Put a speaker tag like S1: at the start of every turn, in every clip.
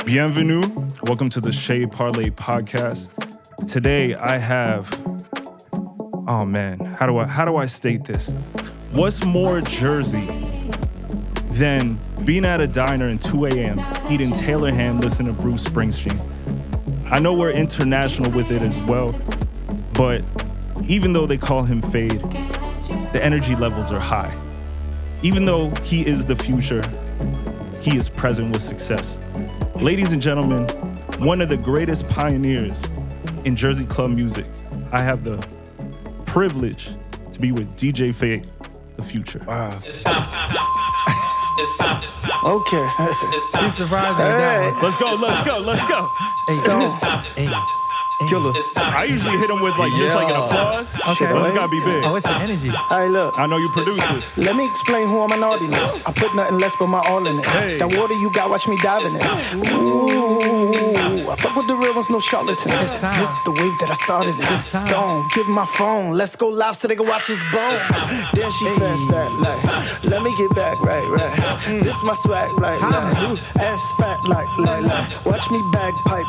S1: Bienvenue. Welcome to the Shay Parlay Podcast. Today I have, oh man, how do I state this? What's more Jersey than being at a diner at 2 a.m., eating Taylor ham, listening to Bruce Springsteen? I know we're international with it as well, but even though they call him Fade, the energy levels are high. Even though he is the future, he is present with success. Ladies and gentlemen, one of the greatest pioneers in Jersey club music. I have the privilege to be with DJ Fade, the future.
S2: Wow.
S3: It's time. It's time.
S2: Okay.
S3: It's time.
S2: He's surprised right now.
S1: Let's go.
S3: It's time.
S2: Killer.
S3: It's time.
S1: I usually hit him with like just like an applause.
S2: Okay.
S1: But it's gotta be big.
S2: Oh, it's the energy.
S4: Hey, look.
S1: I know you produce this.
S4: Let me explain who I'm an audience. I put nothing less but my all in it.
S1: Hey.
S4: That water you got, watch me dive in it. Ooh, I fuck with the real ones, no charlatans. This is the wave that I started in. Stone, give my phone. Let's go live so they can watch his bone. Then she fast that, like, let me get back, right. This my swag, like, ass fat, like. Watch me bagpipe,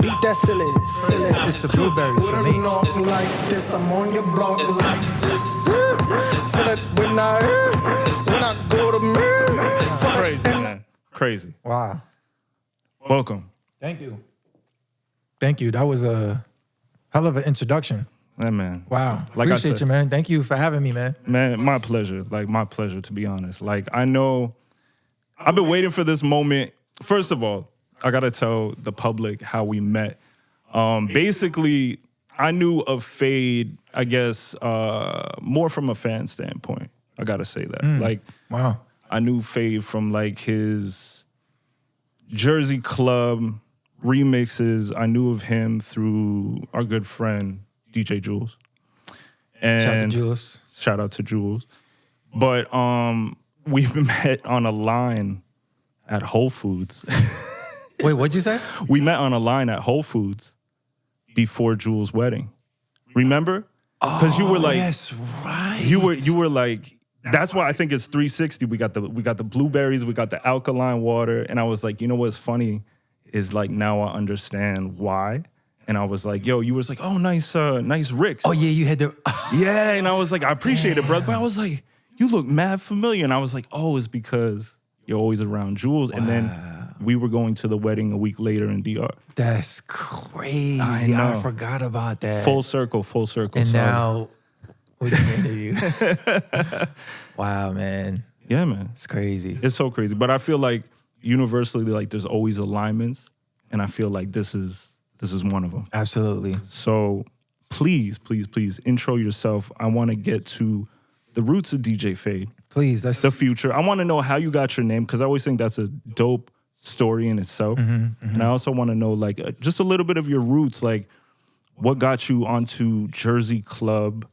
S4: beat that silly.
S2: It's the blueberries for me.
S4: Like this, I'm on your block like this. Feel it when I go to me.
S1: Crazy, man. Crazy.
S2: Wow.
S1: Welcome.
S2: Thank you. That was a hell of an introduction.
S1: Yeah, man.
S2: Wow.
S1: Like I
S2: Appreciate
S1: said,
S2: you, man. Thank you for having me, man.
S1: Man, my pleasure. Like, my pleasure, to be honest. Like, I know I've been waiting for this moment. First of all, I got to tell the public how we met. Basically, I knew of Fade, I guess, more from a fan standpoint. I got to say that. Like,
S2: Wow.
S1: I knew Fade from, like, his Jersey club remixes. I knew of him through our good friend, DJ Jules. And Shout out to Jules. But we met on a line at Whole Foods.
S2: Wait, what'd you say?
S1: We met on a line at Whole Foods before Jules' wedding. Remember? Because you were like,
S2: yes, right.
S1: You were like, that's why I think it's 360. We got the blueberries, we got the alkaline water, and I was like, you know what's funny is like now I understand why. And I was like, yo, you was like, oh, nice Ricks.
S2: Oh yeah, you had the.
S1: Yeah, and I was like, I appreciate it, brother. But I was like, you look mad familiar, and I was like, oh, it's because you're always around Jules, and then we were going to the wedding a week later in DR.
S2: That's crazy.
S1: I know.
S2: I forgot about that.
S1: Full circle.
S2: And
S1: sorry.
S2: now we can interview. Wow, man.
S1: Yeah, man.
S2: It's crazy.
S1: It's so crazy. But I feel like universally, like there's always alignments, and I feel like this is one of them.
S2: Absolutely.
S1: So please intro yourself. I want to get to the roots of DJ Fade.
S2: Please, that's
S1: the future. I want to know how you got your name, because I always think that's a dope story in itself. And I also want to know like just a little bit of your roots, like what got you onto Jersey club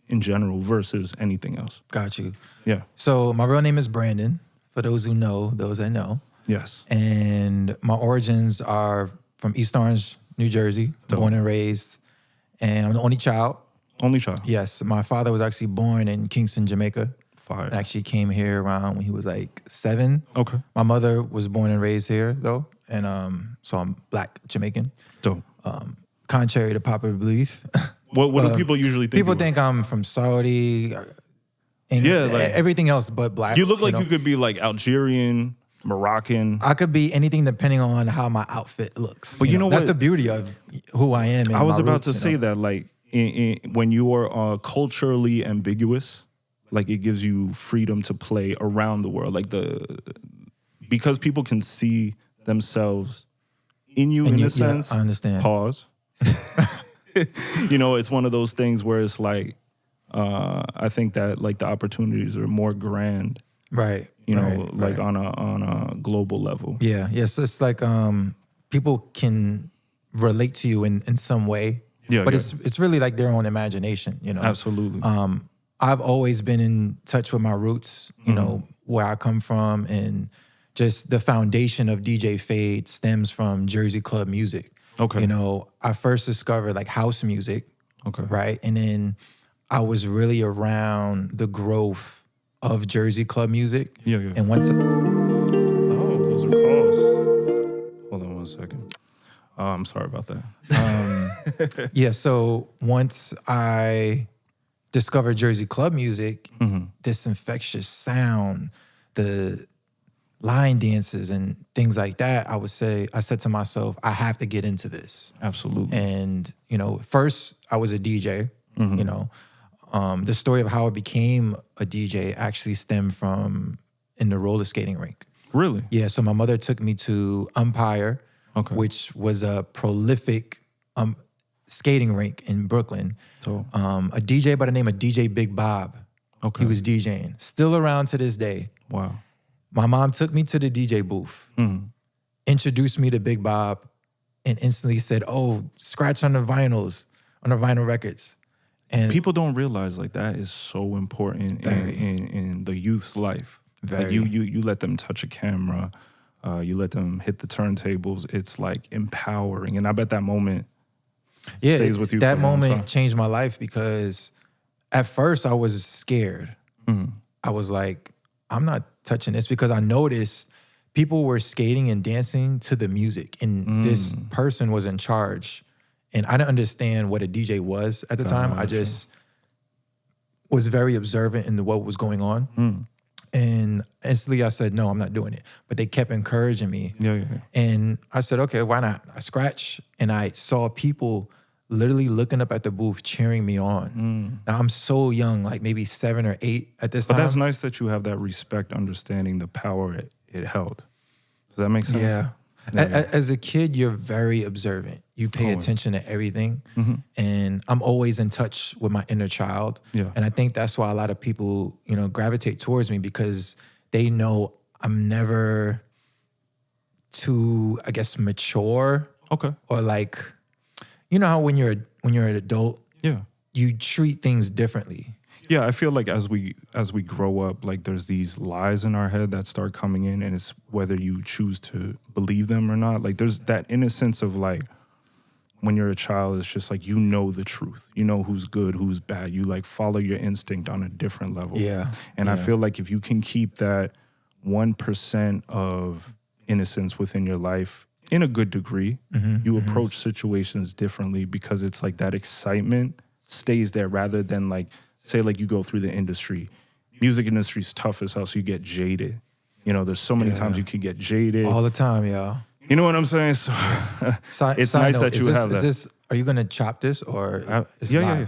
S1: in general versus anything else.
S2: Got you.
S1: Yeah.
S2: So my real name is Brandon, for those who know, those that know.
S1: Yes.
S2: And my origins are from East Orange, New Jersey, born and raised. And I'm the only child.
S1: Only child.
S2: Yes. My father was actually born in Kingston, Jamaica.
S1: Fire.
S2: And actually came here around when he was like 7.
S1: Okay.
S2: My mother was born and raised here though. And so I'm Black Jamaican.
S1: Dope.
S2: Contrary to popular belief.
S1: What do people usually think?
S2: People think I'm from Saudi and
S1: like,
S2: everything else but Black.
S1: You look like you could be like Algerian, Moroccan.
S2: I could be anything depending on how my outfit looks.
S1: But you know
S2: that's
S1: what?
S2: the beauty of who I am. And
S1: I was
S2: my
S1: about
S2: roots,
S1: to say that, like, when you are culturally ambiguous, like it gives you freedom to play around the world, like because people can see themselves in you in a sense.
S2: Yeah, I understand.
S1: Pause. You know, it's one of those things where it's like, I think that like the opportunities are more grand,
S2: right?
S1: You know, like on a global level.
S2: Yeah, yes, it's like people can relate to you in some way.
S1: Yeah,
S2: but it's really like their own imagination. You know,
S1: absolutely.
S2: I've always been in touch with my roots. You know, where I come from, and just the foundation of DJ Fade stems from Jersey club music.
S1: Okay.
S2: You know, I first discovered like house music
S1: Okay.
S2: Right. And then I was really around the growth of Jersey club music.
S1: Yeah, yeah.
S2: And once
S1: Oh, those are calls. Hold on one second. I'm sorry about that.
S2: yeah, so once I discovered Jersey club music, this infectious sound, the line dances and things like that, I said to myself, I have to get into this.
S1: Absolutely.
S2: And, you know, first I was a DJ, you know. The story of how I became a DJ actually stemmed from in the roller skating rink.
S1: Really?
S2: Yeah, so my mother took me to Umpire, which was a prolific skating rink in Brooklyn.
S1: So,
S2: A DJ by the name of DJ Big Bob.
S1: Okay.
S2: He was DJing. Still around to this day.
S1: wow.
S2: My mom took me to the DJ booth, introduced me to Big Bob, and instantly said, oh, scratch on the vinyls, on the vinyl records. And
S1: People don't realize like that is so important in the youth's life. Like you let them touch a camera, you let them hit the turntables. It's like empowering, and I bet that moment stays with you.
S2: That
S1: for a long
S2: moment
S1: time.
S2: changed my life because at first I was scared. I was like, I'm not touching this because I noticed people were skating and dancing to the music, and this person was in charge. And I didn't understand what a DJ was at the time. I just was very observant into what was going on. And instantly I said, no, I'm not doing it. But they kept encouraging me.
S1: Yeah.
S2: And I said, okay, why not? I scratched, and I saw people literally looking up at the booth, cheering me on. Now I'm so young, like maybe 7 or 8 at this
S1: But
S2: time.
S1: that's nice that you have that respect, understanding the power it held. Does that make sense?
S2: Yeah. As a kid, you're very observant. You pay attention to everything. And I'm always in touch with my inner child.
S1: Yeah.
S2: And I think that's why a lot of people, you know, gravitate towards me because they know I'm never too, I guess, mature.
S1: Okay.
S2: Or like, you know how when you're an adult,
S1: Yeah.
S2: you treat things differently.
S1: Yeah, I feel like as we grow up, like there's these lies in our head that start coming in, and it's whether you choose to believe them or not. Like there's that innocence of like when you're a child, it's just like you know the truth. You know who's good, who's bad. You like follow your instinct on a different level.
S2: Yeah.
S1: And I feel like if you can keep that 1% of innocence within your life in a good degree, you approach situations differently because it's like that excitement stays there rather than like, say like you go through the industry. Music industry's tough as hell, so you get jaded. You know, there's so many times you could get jaded.
S2: All the time, y'all.
S1: You know what I'm saying? So it's nice that you have that.
S2: Are you gonna chop this or?
S1: Yeah.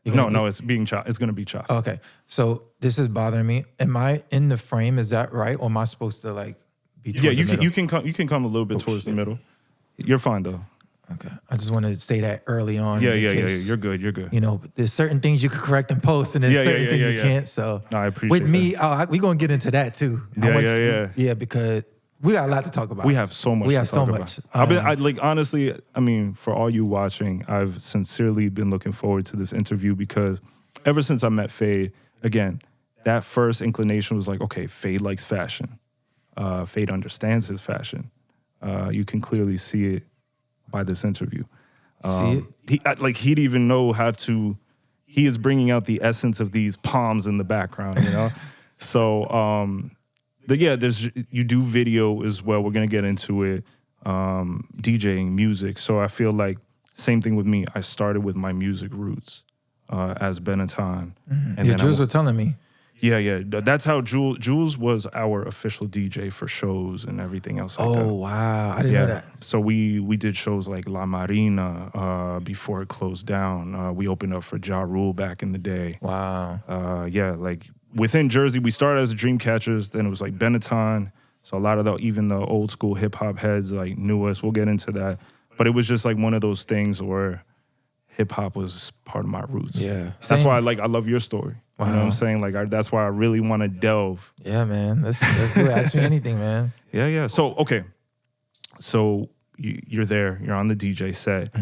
S1: No, it's being chopped. It's gonna be chopped.
S2: Okay, so this is bothering me. Am I in the frame? Is that right, or am I supposed to like be?
S1: Yeah, you can come a little bit towards the middle. You're fine though.
S2: Okay, I just wanted to say that early on.
S1: Yeah. You're good.
S2: You know, there's certain things you can correct and post, and there's certain things you can't. So
S1: no, I appreciate.
S2: With me, we're gonna get into that too. Yeah, because we got a lot to talk about.
S1: We have so much.
S2: We have so much.
S1: Honestly, I mean, for all you watching, I've sincerely been looking forward to this interview because ever since I met Fade, again, that first inclination was like, okay, Fade likes fashion. Fade understands his fashion. You can clearly see it by this interview.
S2: See it?
S1: He'd even know how to. He is bringing out the essence of these palms in the background, you know. So. You do video as well. We're gonna get into it. DJing, music. So I feel like same thing with me. I started with my music roots as Benetton. And
S2: Yeah, Jules was telling me.
S1: Yeah. That's how Jules was our official DJ for shows and everything else like that.
S2: Oh wow, I didn't know that.
S1: So we did shows like La Marina before it closed down. We opened up for Ja Rule back in the day.
S2: Wow.
S1: Like within Jersey, we started as Dreamcatchers. Then it was like Benetton. So a lot of even the old school hip hop heads like knew us. We'll get into that. But it was just like one of those things where hip hop was part of my roots.
S2: Yeah.
S1: That's why I love your story. Wow. You know what I'm saying? Like that's why I really want to delve.
S2: Yeah, man. Let's do it. Ask me anything, man.
S1: Yeah. So okay. So you're there. You're on the DJ set.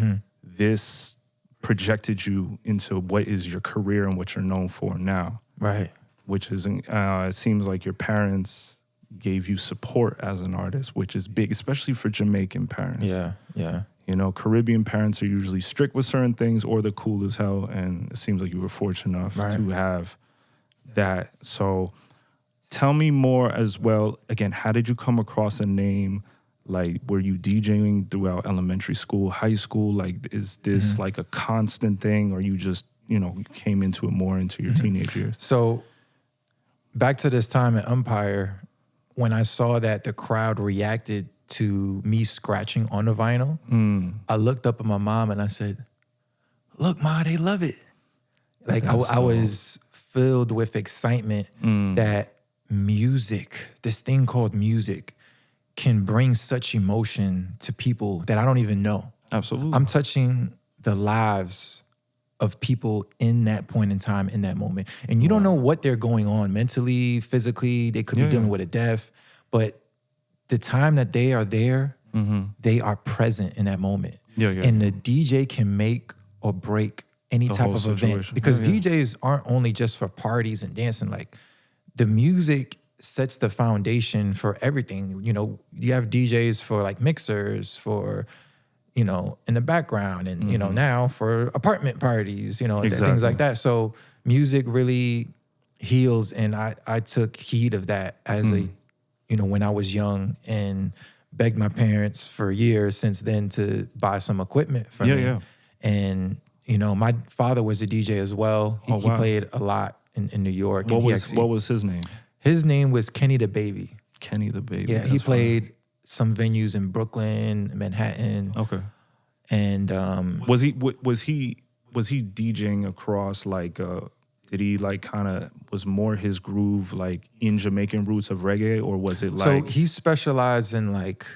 S1: This projected you into what is your career and what you're known for now.
S2: Right.
S1: Which is, it seems like your parents gave you support as an artist, which is big, especially for Jamaican parents.
S2: Yeah.
S1: You know, Caribbean parents are usually strict with certain things or they're cool as hell. And it seems like you were fortunate enough to have that. So tell me more as well. Again, how did you come across a name? Like, were you DJing throughout elementary school, high school? Like, is this like a constant thing, or you just, you know, you came into it more into your teenage years?
S2: So back to this time at Umpire, when I saw that the crowd reacted to me scratching on the vinyl, I looked up at my mom and I said, "Look, Ma, they love it." Like, I was filled with excitement that music, this thing called music, can bring such emotion to people that I don't even know.
S1: Absolutely.
S2: I'm touching the lives of people in that point in time, in that moment. And you don't know what they're going on mentally, physically. They could be dealing with a death. But the time that they are there, they are present in that moment. And the DJ can make or break any type of event. Because DJs aren't only just for parties and dancing. Like, the music sets the foundation for everything. You know, you have DJs for like mixers, for, you know, in the background, and, you know, now for apartment parties, you know, things like that. So music really heals. And I took heed of that as a, you know, when I was young, and begged my parents for years since then to buy some equipment for me. And, you know, my father was a DJ as well. He played a lot in New York.
S1: What was his name?
S2: His name was Kenny the Baby.
S1: Kenny the Baby.
S2: Yeah, he played some venues in Brooklyn, Manhattan.
S1: Okay.
S2: And
S1: was he DJing across, like, did he like kind of, was more his groove like in Jamaican roots of reggae, or was it like?
S2: So he specialized in like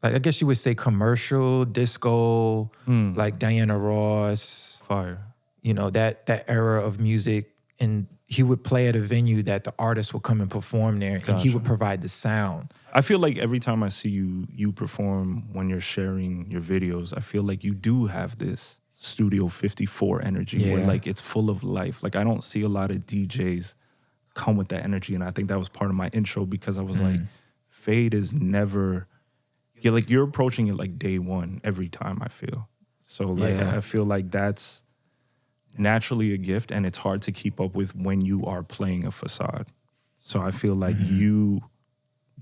S2: I guess you would say commercial disco, like Diana Ross,
S1: fire.
S2: You know, that era of music. And he would play at a venue that the artist would come and perform there, and he would provide the sound.
S1: I feel like every time I see you perform, when you're sharing your videos, I feel like you do have this Studio 54 energy where like it's full of life. Like, I don't see a lot of DJs come with that energy, and I think that was part of my intro, because I was like, Fade is never, like, you're approaching it like day one every time, I feel. So like I feel like that's naturally a gift, and it's hard to keep up with when you are playing a facade. So I feel like you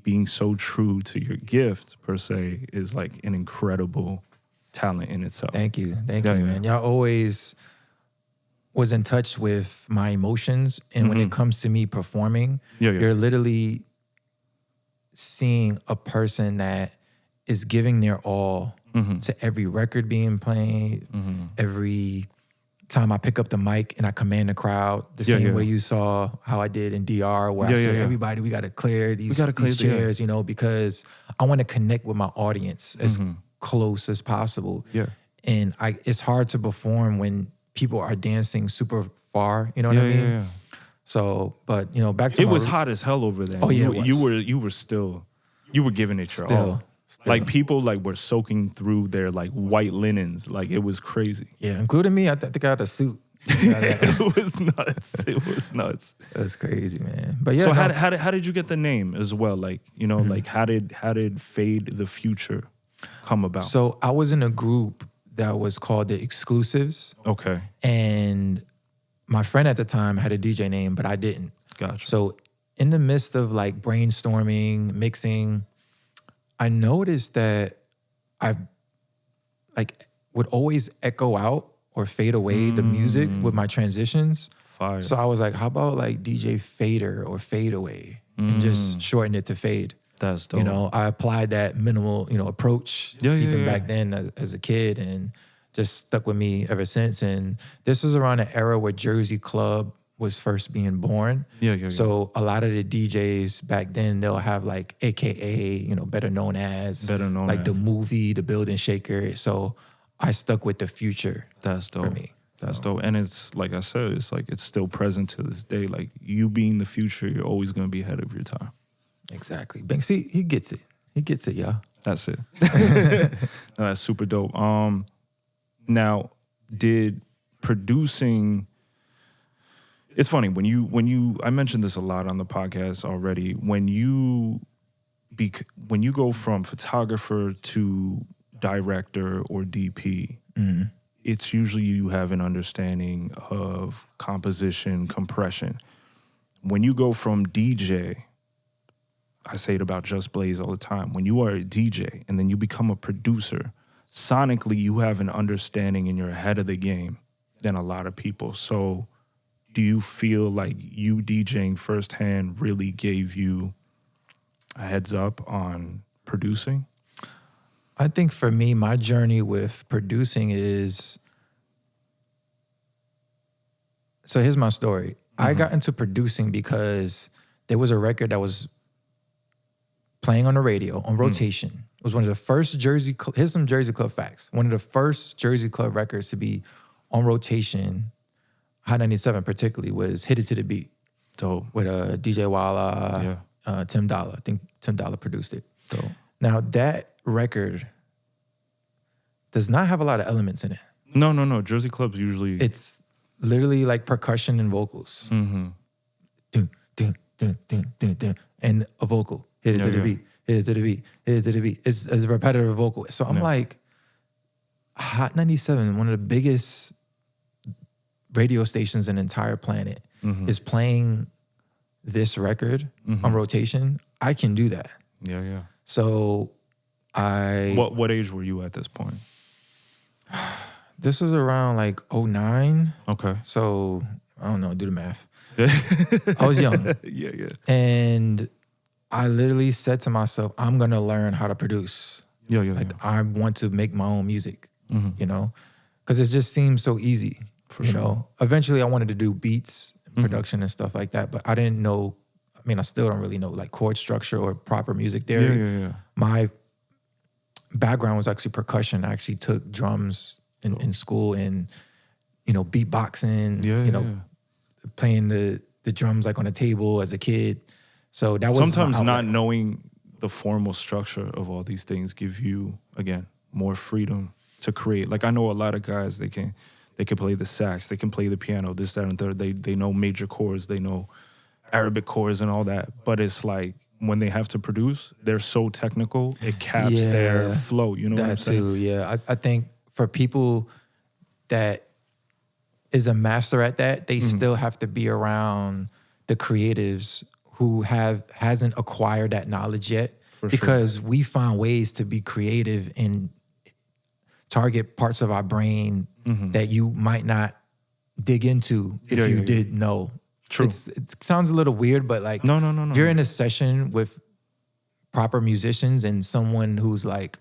S1: being so true to your gift per se is like an incredible talent in itself.
S2: Thank you, man. Y'all always was in touch with my emotions, and when it comes to me performing, you're literally seeing a person that is giving their all to every record being played, every time I pick up the mic and I command the crowd, the same way you saw how I did in DR, where I said, everybody, we got to clear these chairs, you know, because I want to connect with my audience as close as possible. And it's hard to perform when people are dancing super far, you know what I mean? So, but, you know, back to
S1: it
S2: my
S1: was
S2: roots.
S1: hot as hell over there.
S2: Oh yeah,
S1: you were giving it your all. Like, people like were soaking through their like white linens. Like, it was crazy.
S2: Yeah, including me. I think I had a suit.
S1: It was nuts. It was nuts.
S2: That's crazy, man. But yeah.
S1: So how did you get the name as well? Like, you know, like how did Fade the Future come about?
S2: So I was in a group that was called the Exclusives.
S1: Okay.
S2: And my friend at the time had a DJ name, but I didn't.
S1: Gotcha.
S2: So in the midst of like brainstorming, mixing, I noticed that I like would always echo out or fade away the music with my transitions.
S1: Fire.
S2: So I was like, how about like DJ Fader or Fade Away, and just shorten it to Fade.
S1: That's dope.
S2: You know, I applied that minimal, you know, approach back then as a kid, and just stuck with me ever since. And this was around an era where Jersey Club was first being born. So a lot of the DJs back then, they'll have like AKA, you know, better known as the movie, the Building Shaker. So I stuck with the Future.
S1: That's dope.
S2: For me.
S1: That's dope. And it's like I said, it's like it's still present to this day. Like, you being the future, you're always gonna be ahead of your time.
S2: Exactly. Banks, he gets it. He gets it, y'all.
S1: That's it. No, that's super dope. Now, did producing? It's funny when you. I mentioned this a lot on the podcast already. When you go from photographer to director or DP, it's usually you have an understanding of composition, compression. When you go from DJ, I say it about Just Blaze all the time, when you are a DJ and then you become a producer, sonically you have an understanding and you're ahead of the game than a lot of people. So do you feel like you DJing firsthand really gave you a heads up on producing?
S2: I think for me, my journey with producing is, so here's my story. I got into producing because there was a record that was playing on the radio on rotation. It was one of the first here's some Jersey Club facts. One of the first Jersey Club records to be on rotation, Hot 97 particularly, was Hit It to the Beat.
S1: Dope.
S2: With DJ Walla, Tim Dollar. I think Tim Dollar produced it. So now that record does not have a lot of elements in it.
S1: No. Jersey Club's usually...
S2: It's literally like percussion and vocals. Dun, dun, dun, dun, dun, dun, and a vocal. Hit it to the beat. Hit it to the beat. Hit it to the beat. It's a repetitive vocal. So I'm like, Hot 97, one of the biggest radio stations in the entire planet, is playing this record on rotation. I can do that.
S1: Yeah.
S2: So
S1: What age were you at this point?
S2: This was around like 09.
S1: Okay.
S2: So I don't know, do the math. I was young.
S1: Yeah.
S2: And I literally said to myself, I'm going to learn how to produce.
S1: Yeah.
S2: I want to make my own music, you know, because it just seems so easy.
S1: For
S2: you
S1: sure.
S2: know, eventually I wanted to do beats, production and stuff like that, but I didn't know, I still don't really know like chord structure or proper music theory.
S1: Yeah.
S2: My background was actually percussion. I actually took drums in school and, you know, beatboxing, playing the drums like on a table as a kid. So that was
S1: sometimes not knowing the formal structure of all these things give you, again, more freedom to create. Like I know a lot of guys, they can play the sax, they can play the piano, this, that, and third. They know major chords, they know Arabic chords and all that. But it's like when they have to produce, they're so technical, it caps their flow. You know what I'm saying?
S2: That too, yeah. I think for people that is a master at that, they still have to be around the creatives who hasn't acquired that knowledge yet. Because we find ways to be creative and target parts of our brain that you might not dig into if you did know.
S1: True.
S2: It sounds a little weird, but like
S1: no.
S2: If you're in a session with proper musicians and someone who's like,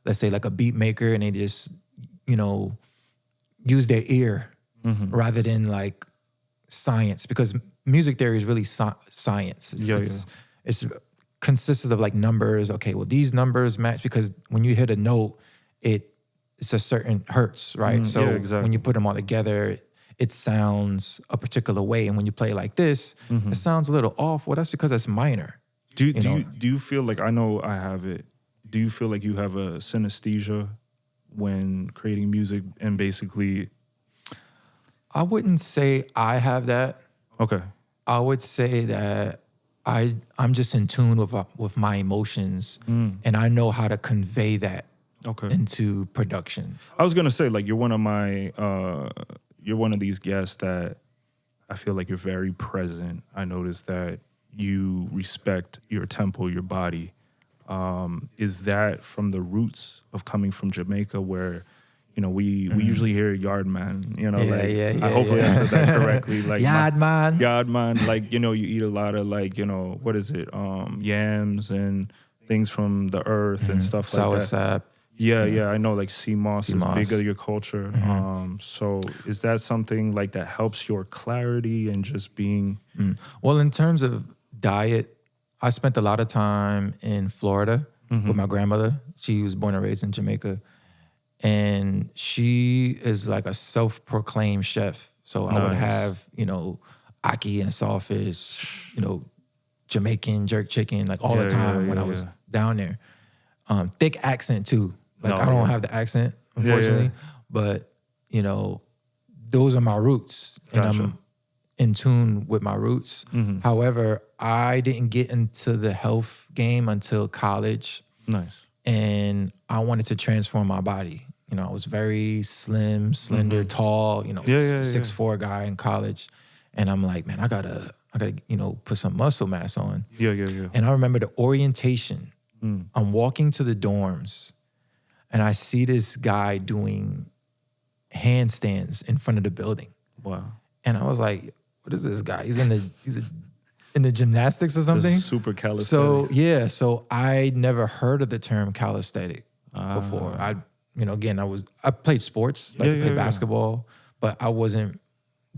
S2: let's say like a beat maker, and they just, you know, use their ear rather than like science, because music theory is really science. It's consists of like numbers. Okay, well these numbers match because when you hit a note, it's a certain hertz, right? So when you put them all together, it sounds a particular way. And when you play like this, it sounds a little off. Well, that's because it's minor.
S1: Do you feel like, I know I have it, do you feel like you have a synesthesia when creating music and basically?
S2: I wouldn't say I have that.
S1: Okay.
S2: I would say that I'm just in tune with my emotions and I know how to convey that into production.
S1: I was gonna say, like, you're one of these guests that I feel like you're very present. I noticed that you respect your tempo, your body. Is that from the roots of coming from Jamaica, where, you know, we usually hear yard man, you know, hopefully I said that correctly. Like yard man, like, you know, you eat a lot of, like, you know, what is it? Yams and things from the earth and stuff like that.
S2: Soursop.
S1: Yeah, I know, like sea moss is big of your culture. So is that something like that helps your clarity and just being?
S2: Well, in terms of diet, I spent a lot of time in Florida with my grandmother. She was born and raised in Jamaica. And she is like a self-proclaimed chef. So I would have, you know, ackee and sawfish, you know, Jamaican jerk chicken, like all the time when I was down there. Thick accent too. Like I don't have the accent, unfortunately. But, you know, those are my roots. And I'm in tune with my roots. However, I didn't get into the health game until college.
S1: Nice.
S2: and I wanted to transform my body. You know, I was very slim, slender, tall, 6'4" guy in college. And I'm like, man, I gotta, put some muscle mass on.
S1: Yeah.
S2: And I remember the orientation. I'm walking to the dorms and I see this guy doing handstands in front of the building.
S1: Wow.
S2: And I was like, what is this guy? He's in the gymnastics or something?
S1: Super calisthenics.
S2: So I never heard of the term calisthenic before. I played sports, I played basketball, but I wasn't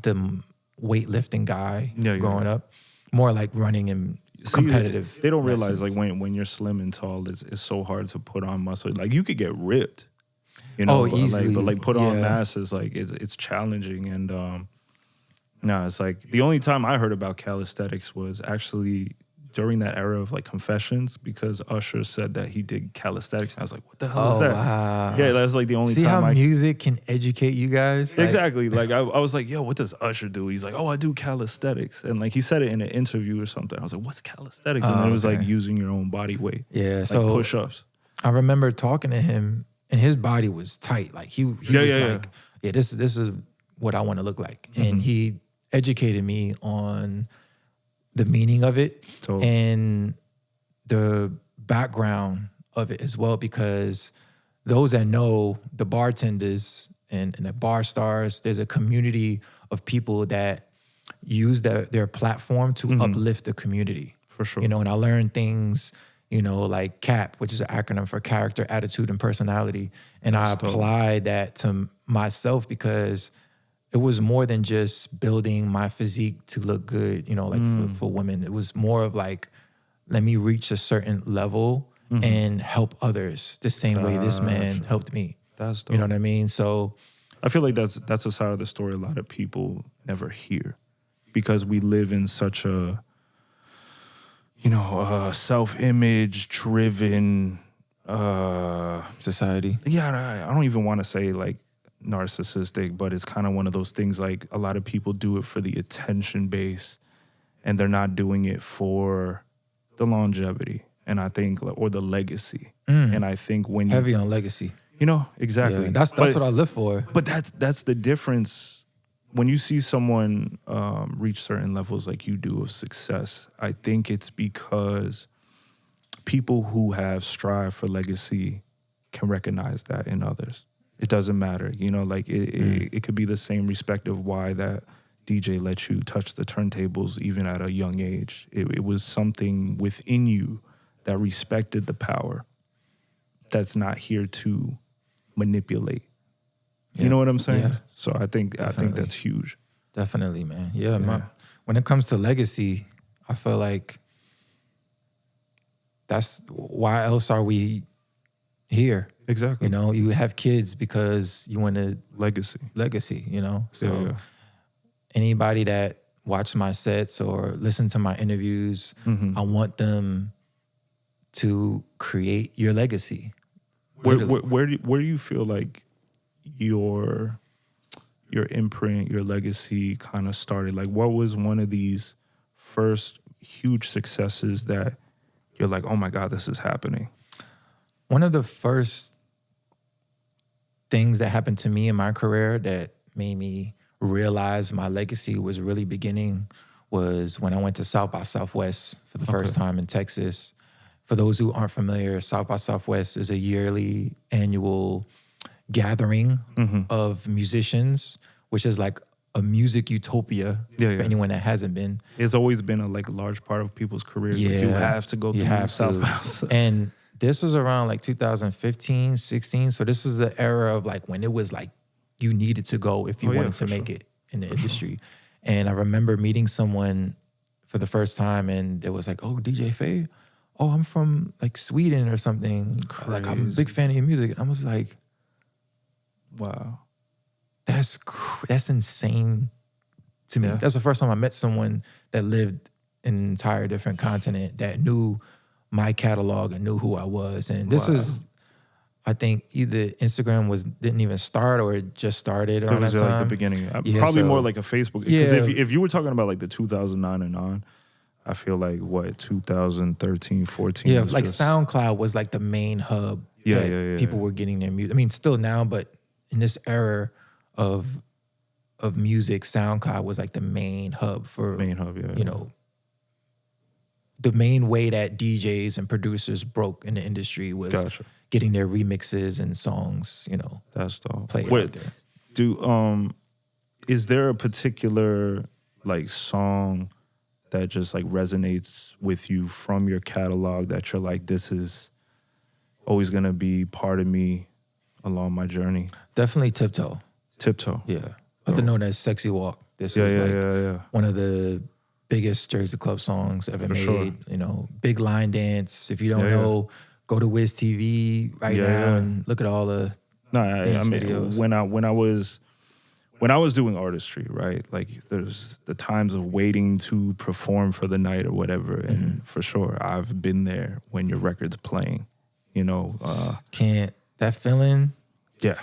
S2: the weightlifting guy growing up. More like running and competitive.
S1: They don't realize like when you're slim and tall, it's so hard to put on muscle. Like you could get ripped,
S2: easily.
S1: But put on mass is like it's challenging. And it's like the only time I heard about calisthenics was actually during that era of like Confessions, because Usher said that he did calisthenics. And I was like, what the hell is that?
S2: Wow.
S1: Yeah, that's like the only
S2: See
S1: time
S2: how music can educate you guys?
S1: Exactly. Like I was like, yo, what does Usher do? He's like, oh, I do calisthenics. And like he said it in an interview or something. I was like, what's calisthenics? And then it was like using your own body weight.
S2: Yeah.
S1: Like
S2: so
S1: push-ups.
S2: I remember talking to him and his body was tight. Like he was like, this is what I want to look like. And he educated me on the meaning of it and the background of it as well, because those that know the bartenders and the bar stars, there's a community of people that use their platform to uplift the community.
S1: For sure.
S2: And I learned things, like CAP, which is an acronym for character, attitude, and personality. And I applied that to myself because it was more than just building my physique to look good, for women. It was more of like, let me reach a certain level and help others the same way this man helped me.
S1: That's dope.
S2: You know what I mean? So
S1: I feel like that's a side of the story a lot of people never hear, because we live in such a, self-image driven
S2: society.
S1: Yeah, I don't even want to say like narcissistic, but it's kind of one of those things like a lot of people do it for the attention base and they're not doing it for the longevity, and I think, or the legacy. And I think when
S2: heavy on legacy,
S1: exactly.
S2: Yeah, that's what I live for.
S1: But that's the difference when you see someone reach certain levels like you do of success. I think it's because people who have strived for legacy can recognize that in others. It doesn't matter, it could be the same respect of why that DJ let you touch the turntables even at a young age. It was something within you that respected the power that's not here to manipulate. You know what I'm saying?
S2: Yeah.
S1: So I think that's huge.
S2: Definitely, man. Yeah. When it comes to legacy, I feel like that's why else are we here?
S1: Exactly.
S2: You have kids because you want a
S1: legacy.
S2: So anybody that watch my sets or listen to my interviews, I want them to create your legacy.
S1: Where do you feel like your imprint, your legacy kind of started? Like, what was one of these first huge successes that you're like, oh my God, this is happening?
S2: One of the first things that happened to me in my career that made me realize my legacy was really beginning was when I went to South by Southwest for the first time in Texas. For those who aren't familiar, South by Southwest is a yearly annual gathering of musicians, which is like a music utopia for anyone that hasn't been.
S1: It's always been a large part of people's careers.
S2: Yeah,
S1: like you have to go through South by.
S2: And this was around like 2015, 16. So this is the era of like when it was like you needed to go if you wanted to make it in the industry. And I remember meeting someone for the first time and it was like, oh, DJ Faye, oh, I'm from like Sweden or something.
S1: Crazy.
S2: Like I'm a big fan of your music. And I was like,
S1: wow.
S2: That's insane to me. Yeah. That's the first time I met someone that lived in an entire different continent that knew my catalog and knew who I was. And this was, I think, either Instagram didn't even start or it just started around that time.
S1: Like the beginning. Probably more like a Facebook. Because if you were talking about like the 2009 and on, I feel like, 2013, 14?
S2: Yeah,
S1: was
S2: like
S1: just,
S2: SoundCloud was like the main hub.
S1: Yeah,
S2: that
S1: yeah.
S2: People were getting their music. I mean, still now, but in this era of music, SoundCloud was like the main hub for
S1: yeah.
S2: you know, the main way that DJs and producers broke in the industry was
S1: Gotcha.
S2: getting their remixes and songs, you know,
S1: That's dope.
S2: played out there.
S1: Is there a particular like song that just like resonates with you from your catalog that you're like, this is always gonna be part of me along my journey?
S2: Definitely Tiptoe.
S1: Tiptoe.
S2: Yeah. Also known as Sexy Walk. This was one of the biggest Jersey Club songs ever made.
S1: Sure.
S2: You know, big line dance. If you don't know, go to Wiz TV right now and look at all the dance videos.
S1: When I was doing artistry, right? Like there's the times of waiting to perform for the night or whatever, and for sure I've been there when your record's playing. You know,
S2: that feeling.
S1: Yeah,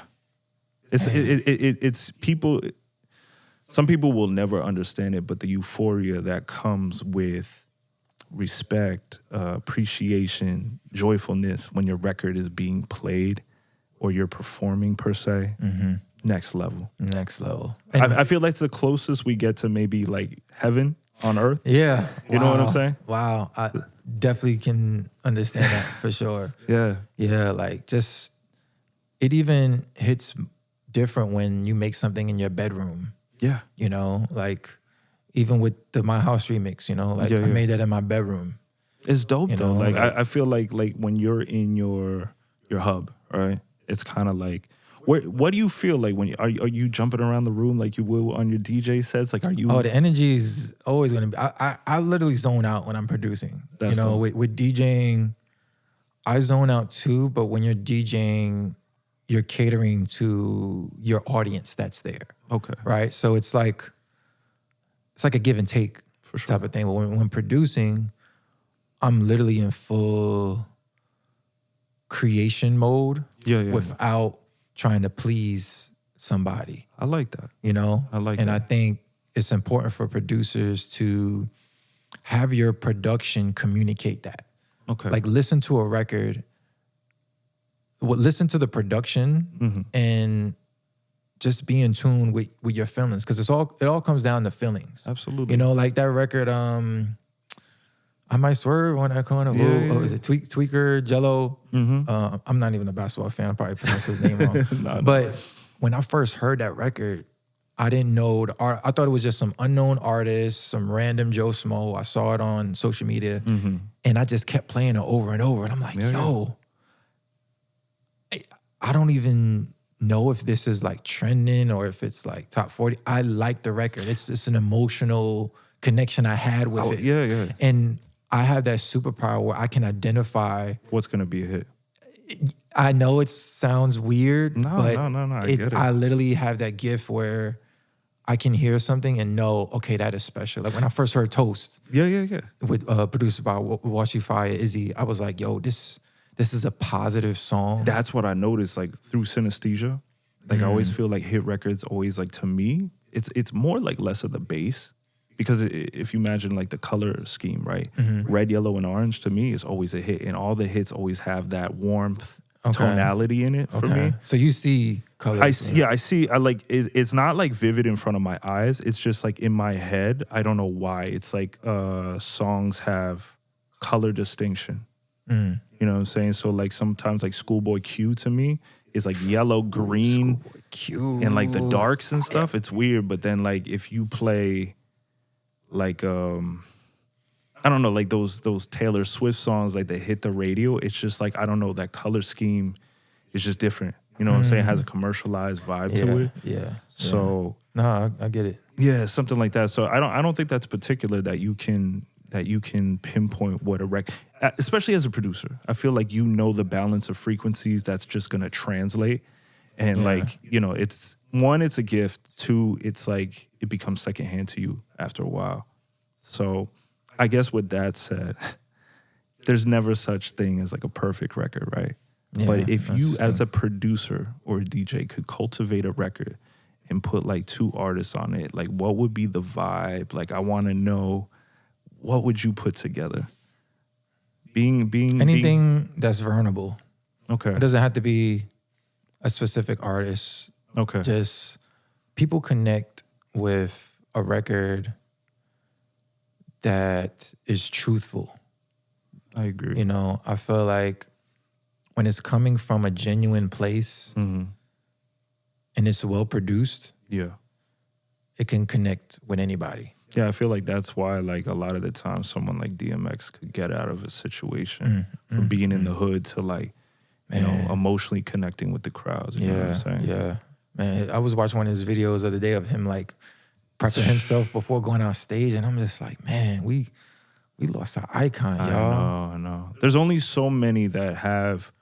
S1: it's people. Some people will never understand it, but the euphoria that comes with respect, appreciation, joyfulness when your record is being played or you're performing per se, next level.
S2: Next level.
S1: I feel like it's the closest we get to maybe like heaven on earth.
S2: Yeah.
S1: You know what I'm saying?
S2: Wow. I definitely can understand that for sure.
S1: Yeah.
S2: Yeah, like just, it even hits different when you make something in your bedroom.
S1: Yeah.
S2: You know, like even with the My House remix, you know, like I made that in my bedroom.
S1: It's dope though.
S2: know,
S1: Like I feel like when you're in your hub, right? It's kind of like, what do you feel like when are you jumping around the room like you will on your DJ sets? Like, are you?
S2: Oh, the energy is always gonna be. I literally zone out when I'm producing.
S1: That's
S2: you know,
S1: dope.
S2: with DJing, I zone out too. But when you're DJing, you're catering to your audience that's there.
S1: Okay.
S2: Right. So it's like a give and take
S1: For sure.
S2: type of thing. But when producing, I'm literally in full creation mode.
S1: Yeah.
S2: Without trying to please somebody.
S1: I like that.
S2: You know?
S1: I like
S2: and
S1: that.
S2: I think it's important for producers to have your production communicate that.
S1: Okay.
S2: Like listen to a record, listen to the production and just be in tune with your feelings. Cause it all comes down to feelings.
S1: Absolutely.
S2: You know, like that record, I Might Swerve on that corner. Is it Tweaker, Jello? I'm not even a basketball fan. I probably pronounced his name wrong. But when I first heard that record, I didn't know the art. I thought it was just some unknown artist, some random Joe Smo. I saw it on social media, and I just kept playing it over and over. And I'm like, I don't even know if this is like trending or if it's like top 40. I like the record. It's just an emotional connection I had with it.
S1: Yeah.
S2: And I have that superpower where I can identify
S1: What's gonna be a hit?
S2: I know it sounds weird,
S1: No,
S2: but
S1: I get it.
S2: I literally have that gift where I can hear something and know, okay, that is special. Like when I first heard Toast,
S1: Yeah.
S2: with produced by Watch You Fire, Izzy, I was like, yo, this is a positive song.
S1: That's what I noticed, like through synesthesia. Like I always feel like hit records always, like, to me, it's more like less of the bass. Because if you imagine like the color scheme, right? Red, yellow, and orange to me is always a hit. And all the hits always have that warmth tonality in it for me.
S2: So you see colors.
S1: I see. I like it's not like vivid in front of my eyes. It's just like in my head. I don't know why. It's like songs have color distinction. You know what I'm saying? So like sometimes like Schoolboy Q to me is like yellow, green, and like the darks and stuff. It's weird. But then like if you play like I don't know, like those Taylor Swift songs like that hit the radio, it's just like, I don't know, that color scheme is just different. You know what I'm saying? It has a commercialized vibe to it.
S2: Yeah.
S1: So
S2: no, I get it.
S1: yeah, something like that. So I don't think that's particular that you can pinpoint what a record, especially as a producer. I feel like you know the balance of frequencies that's just gonna translate. And like, you know, it's one, it's a gift. Two, it's like it becomes secondhand to you after a while. So I guess with that said, there's never such thing as like a perfect record, right?
S2: Yeah,
S1: but if you
S2: just
S1: as a producer or a DJ could cultivate a record and put like two artists on it, like what would be the vibe? Like I want to know what would you put together? Being
S2: Anything that's vulnerable.
S1: Okay.
S2: It doesn't have to be a specific artist.
S1: Okay.
S2: Just people connect with a record that is truthful.
S1: I agree.
S2: You know, I feel like when it's coming from a genuine place
S1: Mm-hmm.
S2: and it's well produced,
S1: Yeah.
S2: it can connect with anybody.
S1: Yeah, I feel like that's why, like, a lot of the time someone like DMX could get out of a situation from being in the hood to, like, you know, emotionally connecting with the crowds. You know what I'm saying?
S2: Yeah. Man, I was watching one of his videos the other day of him, like, prepping himself before going on stage, and I'm just like, man, we lost our icon, y'all.
S1: I know. There's only so many that have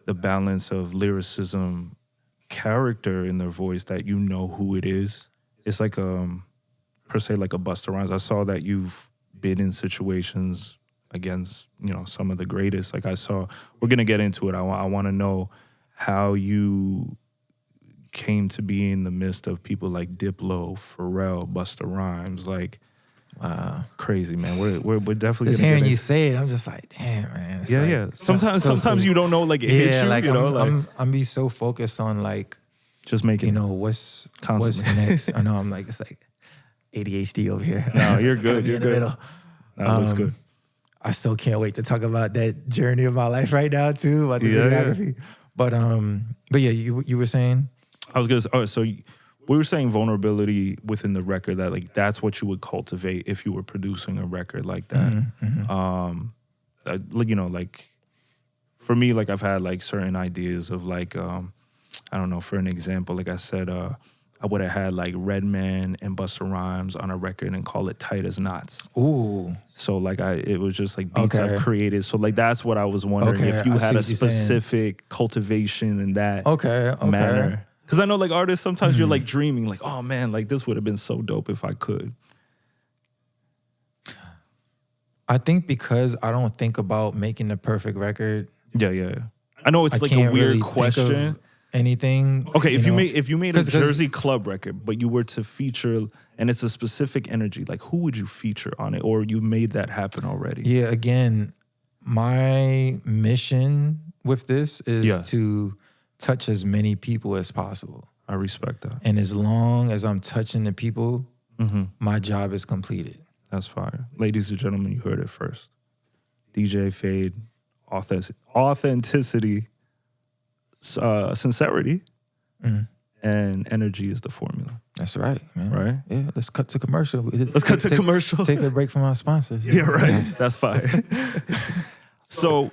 S1: the balance of lyricism, character in their voice that you know who it is. It's like per se like a Busta Rhymes. I saw that you've been in situations against, you know, some of the greatest. Like we're gonna get into it. I want to know how you came to be in the midst of people like Diplo, Pharrell, Busta Rhymes. Like, wow, crazy, man. We're definitely
S2: just
S1: gonna
S2: hearing
S1: get
S2: you say it, I'm just like, damn, man. It's
S1: yeah. Sometimes you don't know, like, it hits you,
S2: like,
S1: you know, like
S2: I'm be so focused on, like,
S1: just making,
S2: you know, what's next. I know I'm like, it's like ADHD over here.
S1: No, you're good. You're
S2: in the
S1: good.
S2: middle.
S1: No, looks good.
S2: I still can't wait to talk about that journey of my life right now too, about the videography. But yeah, you were saying?
S1: I was gonna. So we were saying vulnerability within the record, that, like, that's what you would cultivate if you were producing a record like that. Like, you know, like, for me, like, I've had, like, certain ideas of, like, I don't know, for an example, like I said, I would have had, like, Redman and Busta Rhymes on a record and call it Tight as Knots.
S2: Ooh.
S1: So, like, it was just, like, beats I've created. So, like, that's what I was wondering, if you had a specific cultivation in that manner. Because I know, like, artists, sometimes you're, like, dreaming, like, oh, man, like, this would have been so dope if I could.
S2: I think because I don't think about making the perfect record.
S1: Yeah. I know it's, like, a weird
S2: really
S1: question.
S2: Think of anything.
S1: Okay, if you made a Jersey club record, but you were to feature, and it's a specific energy, like, who would you feature on it? Or you made that happen already?
S2: Yeah, again, my mission with this is to touch as many people as possible.
S1: I respect that.
S2: And as long as I'm touching the people, my job is completed.
S1: That's fire. Ladies and gentlemen, you heard it first. DJ Fade, authenticity, sincerity, and energy is the formula.
S2: That's right, man.
S1: Right?
S2: Yeah, let's cut to commercial.
S1: Let's cut to commercial.
S2: Take a break from our sponsors.
S1: Yeah, right. That's fire. So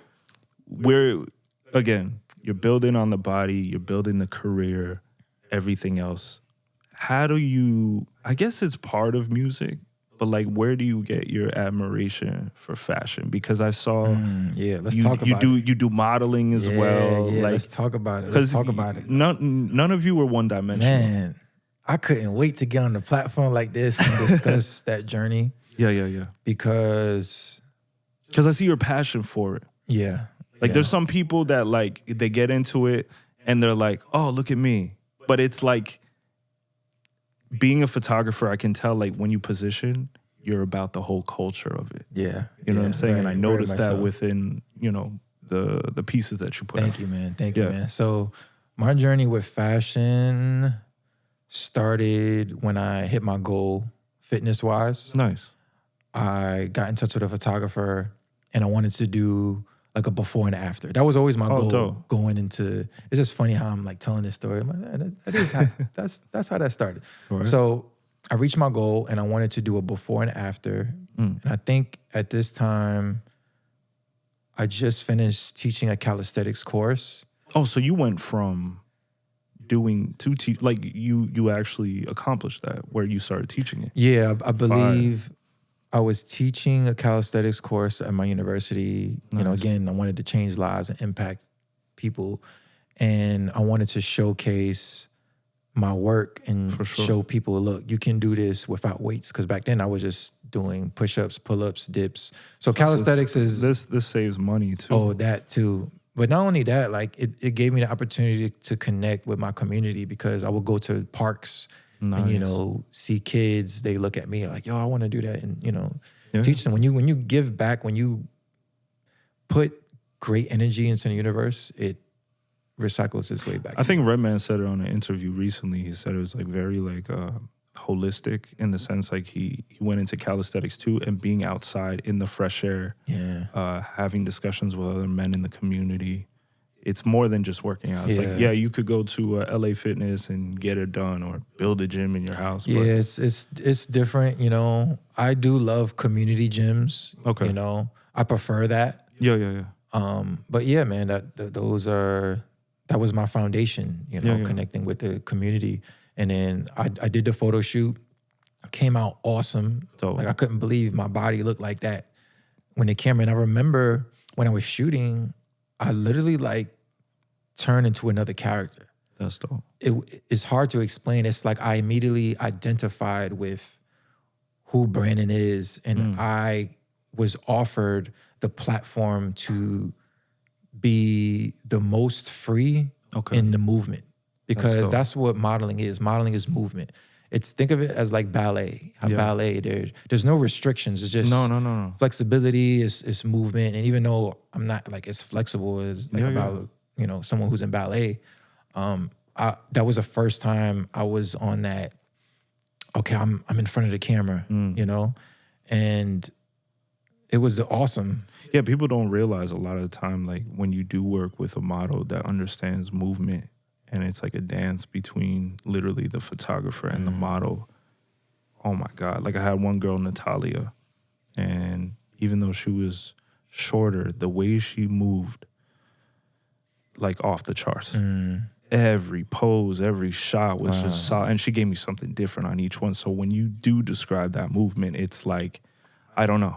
S1: you're building on the body, you're building the career, everything else. How do you, I guess it's part of music, but, like, where do you get your admiration for fashion? Because I saw
S2: let's talk about it.
S1: You do modeling as well.
S2: Yeah,
S1: like,
S2: let's talk about it.
S1: None of you were one-dimensional.
S2: Man, I couldn't wait to get on the platform like this and discuss that journey.
S1: Yeah. Because I see your passion for it.
S2: Yeah.
S1: Like, there's some people that, like, they get into it and they're like, oh, look at me. But it's like, being a photographer, I can tell, like, when you position, you're about the whole culture of it.
S2: Yeah.
S1: You know what I'm saying? And I noticed that within, you know, the pieces that you put out.
S2: Thank you, man. So my journey with fashion started when I hit my goal fitness-wise.
S1: Nice.
S2: I got in touch with a photographer and I wanted to do, like, a before and after. That was always my goal.
S1: Dope.
S2: Going into, it's just funny how I'm, like, telling this story. I'm like, man, that's how that started. Right. So I reached my goal and I wanted to do a before and after. And I think at this time, I just finished teaching a calisthenics course.
S1: Oh, so you went from doing to teach, like, you actually accomplished that where you started teaching it.
S2: Yeah, I believe I was teaching a calisthenics course at my university. Nice. You know, again, I wanted to change lives and impact people. And I wanted to showcase my work and show people, look, you can do this without weights. Because back then I was just doing push-ups, pull-ups, dips. So calisthenics is...
S1: This saves money too.
S2: Oh, that too. But not only that, like, it gave me the opportunity to connect with my community, because I would go to parks and, you know, see kids. They look at me like, yo, I want to do that. And, you know, Teach them. When you give back, when you put great energy into the universe, it recycles its way back.
S1: I think Redman said it on an interview recently. He said it was like very like holistic in the sense like he went into calisthenics too, and being outside in the fresh air, having discussions with other men in the community. It's more than just working out. It's like, you could go to LA Fitness and get it done, or build a gym in your house. But
S2: it's different. You know, I do love community gyms.
S1: Okay.
S2: You know, I prefer that.
S1: Yeah.
S2: But yeah, man, that was my foundation. You know, connecting with the community, and then I did the photo shoot. Came out awesome.
S1: Dope.
S2: Like I couldn't believe my body looked like that when the camera. And I remember when I was shooting, I literally like turned into another character.
S1: That's dope.
S2: It's hard to explain. It's like I immediately identified with who Brandon is, and I was offered the platform to be the most free in the movement, because that's what modeling is. Modeling is movement. Think of it as like ballet. Ballet, there's no restrictions. It's just
S1: no.
S2: flexibility. It's movement. And even though I'm not like as flexible as like about you know someone who's in ballet, that was the first time I was on that. Okay, I'm in front of the camera, you know, and it was awesome.
S1: Yeah, people don't realize a lot of the time, like when you do work with a model that understands movement. And it's like a dance between literally the photographer and the model. Oh my God. Like I had one girl, Natalia, and even though she was shorter, the way she moved, like off the charts. Every pose, every shot was just solid. And she gave me something different on each one. So when you do describe that movement, it's like, I don't know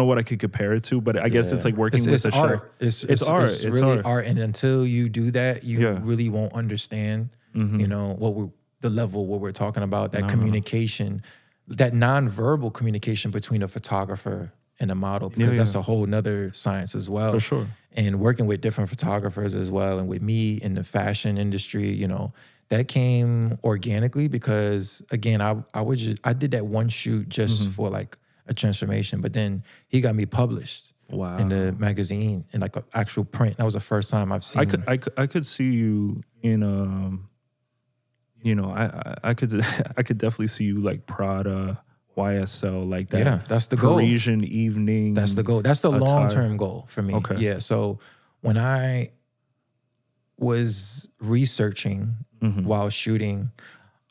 S1: what I could compare it to, but I guess it's like working with a
S2: art.
S1: It's
S2: art.
S1: It's
S2: really art. And until you do that, you really won't understand, you know, the level what we're talking about, that communication, that nonverbal communication between a photographer and a model, because that's a whole nother science as well.
S1: For sure.
S2: And working with different photographers as well, and with me in the fashion industry, you know, that came organically because again, I did that one shoot just for like a transformation, but then he got me published in the magazine in like an actual print. That was the first time I've seen.
S1: I could see you in you know, I could definitely see you like Prada, YSL, like that.
S2: Yeah, that's the goal.
S1: Parisian evening.
S2: That's the goal. That's the long-term goal for me.
S1: Okay.
S2: Yeah. So when I was researching while shooting,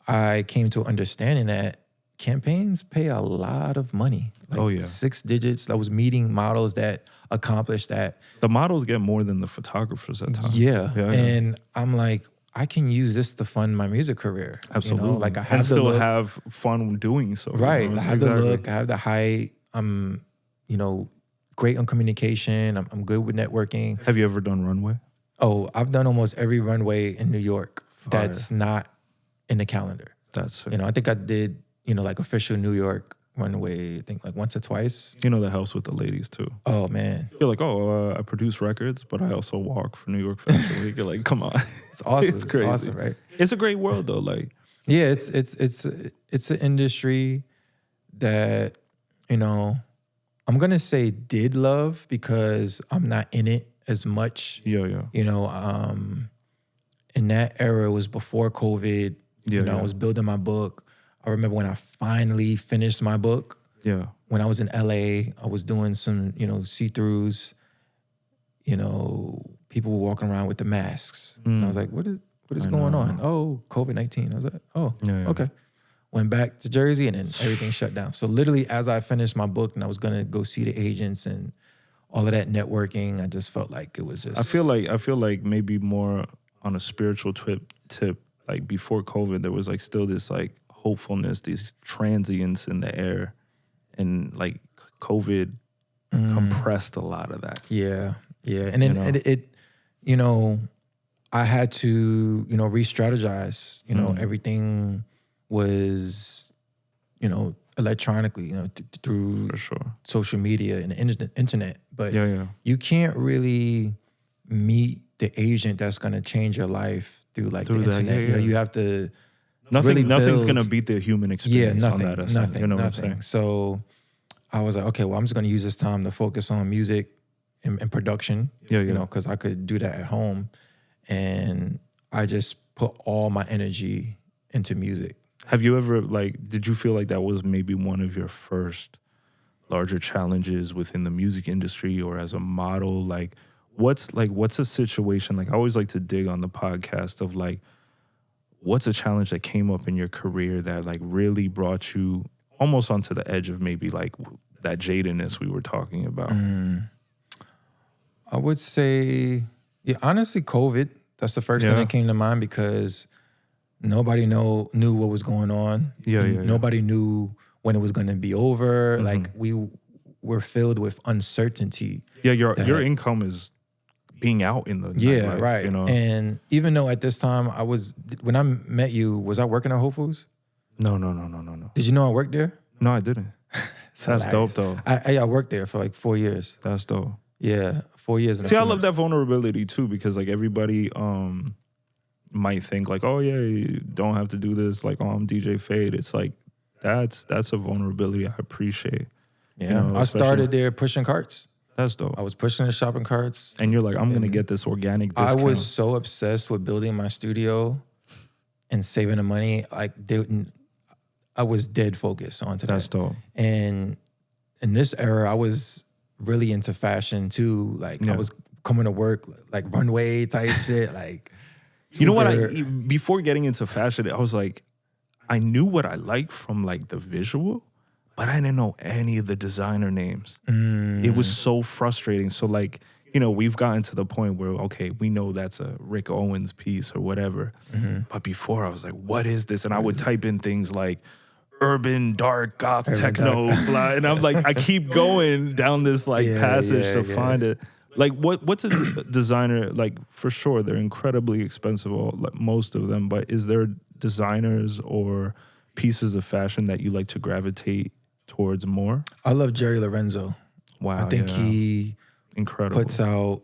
S2: I came to understanding that campaigns pay a lot of money. Like 6 digits. I was meeting models that accomplished that.
S1: The models get more than the photographers at times.
S2: Yeah. And I'm like, I can use this to fund my music career.
S1: Absolutely.
S2: You know? Like I have
S1: and still
S2: look,
S1: have fun doing so.
S2: Right.
S1: You know?
S2: I have the look, I have the height. I'm, you know, great on communication. I'm good with networking.
S1: Have you ever done runway?
S2: Oh, I've done almost every runway in New York that's not in the calendar.
S1: That's sick.
S2: You know, I think I did, you know, like official New York runway, I think like once or twice.
S1: You know, that helps with the ladies too.
S2: Oh, man.
S1: You're like, I produce records, but I also walk for New York Fashion Week. You're like, come on.
S2: It's awesome.
S1: It's crazy.
S2: Awesome, right?
S1: It's a great world though. Like,
S2: yeah, it's an industry that, you know, I'm going to say did love because I'm not in it as much.
S1: Yeah.
S2: You know, in that era, it was before COVID. I was building my book. I remember when I finally finished my book.
S1: Yeah.
S2: When I was in LA, I was doing some, you know, see-throughs. You know, people were walking around with the masks. And I was like, what is going on? Oh, COVID-19. I was like, oh, okay. Went back to Jersey and then everything shut down. So literally as I finished my book and I was going to go see the agents and all of that networking, I just felt like it was just...
S1: I feel like maybe more on a spiritual tip, like before COVID, there was like still this like hopefulness, these transients in the air, and like COVID compressed a lot of that.
S2: Yeah. And then it you know, I had to, you know, re-strategize. You know, everything was, you know, electronically, you know, through
S1: For sure.
S2: social media and the internet. But
S1: Yeah.
S2: you can't really meet the agent that's going to change your life through the internet. You know, you have to
S1: Nothing's
S2: really
S1: going to beat the human experience on that.
S2: nothing.
S1: You know what I'm saying?
S2: So I was like, okay, well, I'm just gonna use this time to focus on music and production.
S1: Yeah,
S2: You know, because I could do that at home, and I just put all my energy into music.
S1: Have you ever did you feel like that was maybe one of your first larger challenges within the music industry or as a model? What's a situation, I always like to dig on the podcast of what's a challenge that came up in your career that really brought you almost onto the edge of maybe that jadedness we were talking about?
S2: I would say, honestly, COVID. That's the first thing that came to mind because nobody knew what was going on. Nobody knew when it was going to be over. We were filled with uncertainty.
S1: Yeah, your income is being out in the nightlife,
S2: right.
S1: You know?
S2: And even though at this time when I met you, was I working at Whole Foods?
S1: No.
S2: Did you know I worked there?
S1: No, I didn't. That's dope though.
S2: I worked there for 4 years.
S1: That's dope.
S2: Yeah, 4 years.
S1: See, I love that vulnerability too because everybody might think oh yeah, you don't have to do this. I'm DJ Fade. It's that's a vulnerability I appreciate.
S2: Yeah, I started there pushing carts.
S1: That's dope.
S2: I was pushing the shopping carts.
S1: And you're I'm going to get this organic discount.
S2: I was so obsessed with building my studio and saving the money. I was dead focused onto that.
S1: That's dope.
S2: And in this era, I was really into fashion too. I was coming to work runway type shit.
S1: You know what? Before getting into fashion, I was I knew what I liked from the visual, but I didn't know any of the designer names. It was so frustrating. So we've gotten to the point where, okay, we know that's a Rick Owens piece or whatever. But before I was what is this? And I would type in things urban, dark, goth, techno, blah. And I'm I keep going down this passage to find it. What's a designer, for sure, they're incredibly expensive, most of them, but is there designers or pieces of fashion that you like to gravitate towards more?
S2: I love Jerry Lorenzo.
S1: Wow.
S2: I think he
S1: incredible
S2: puts out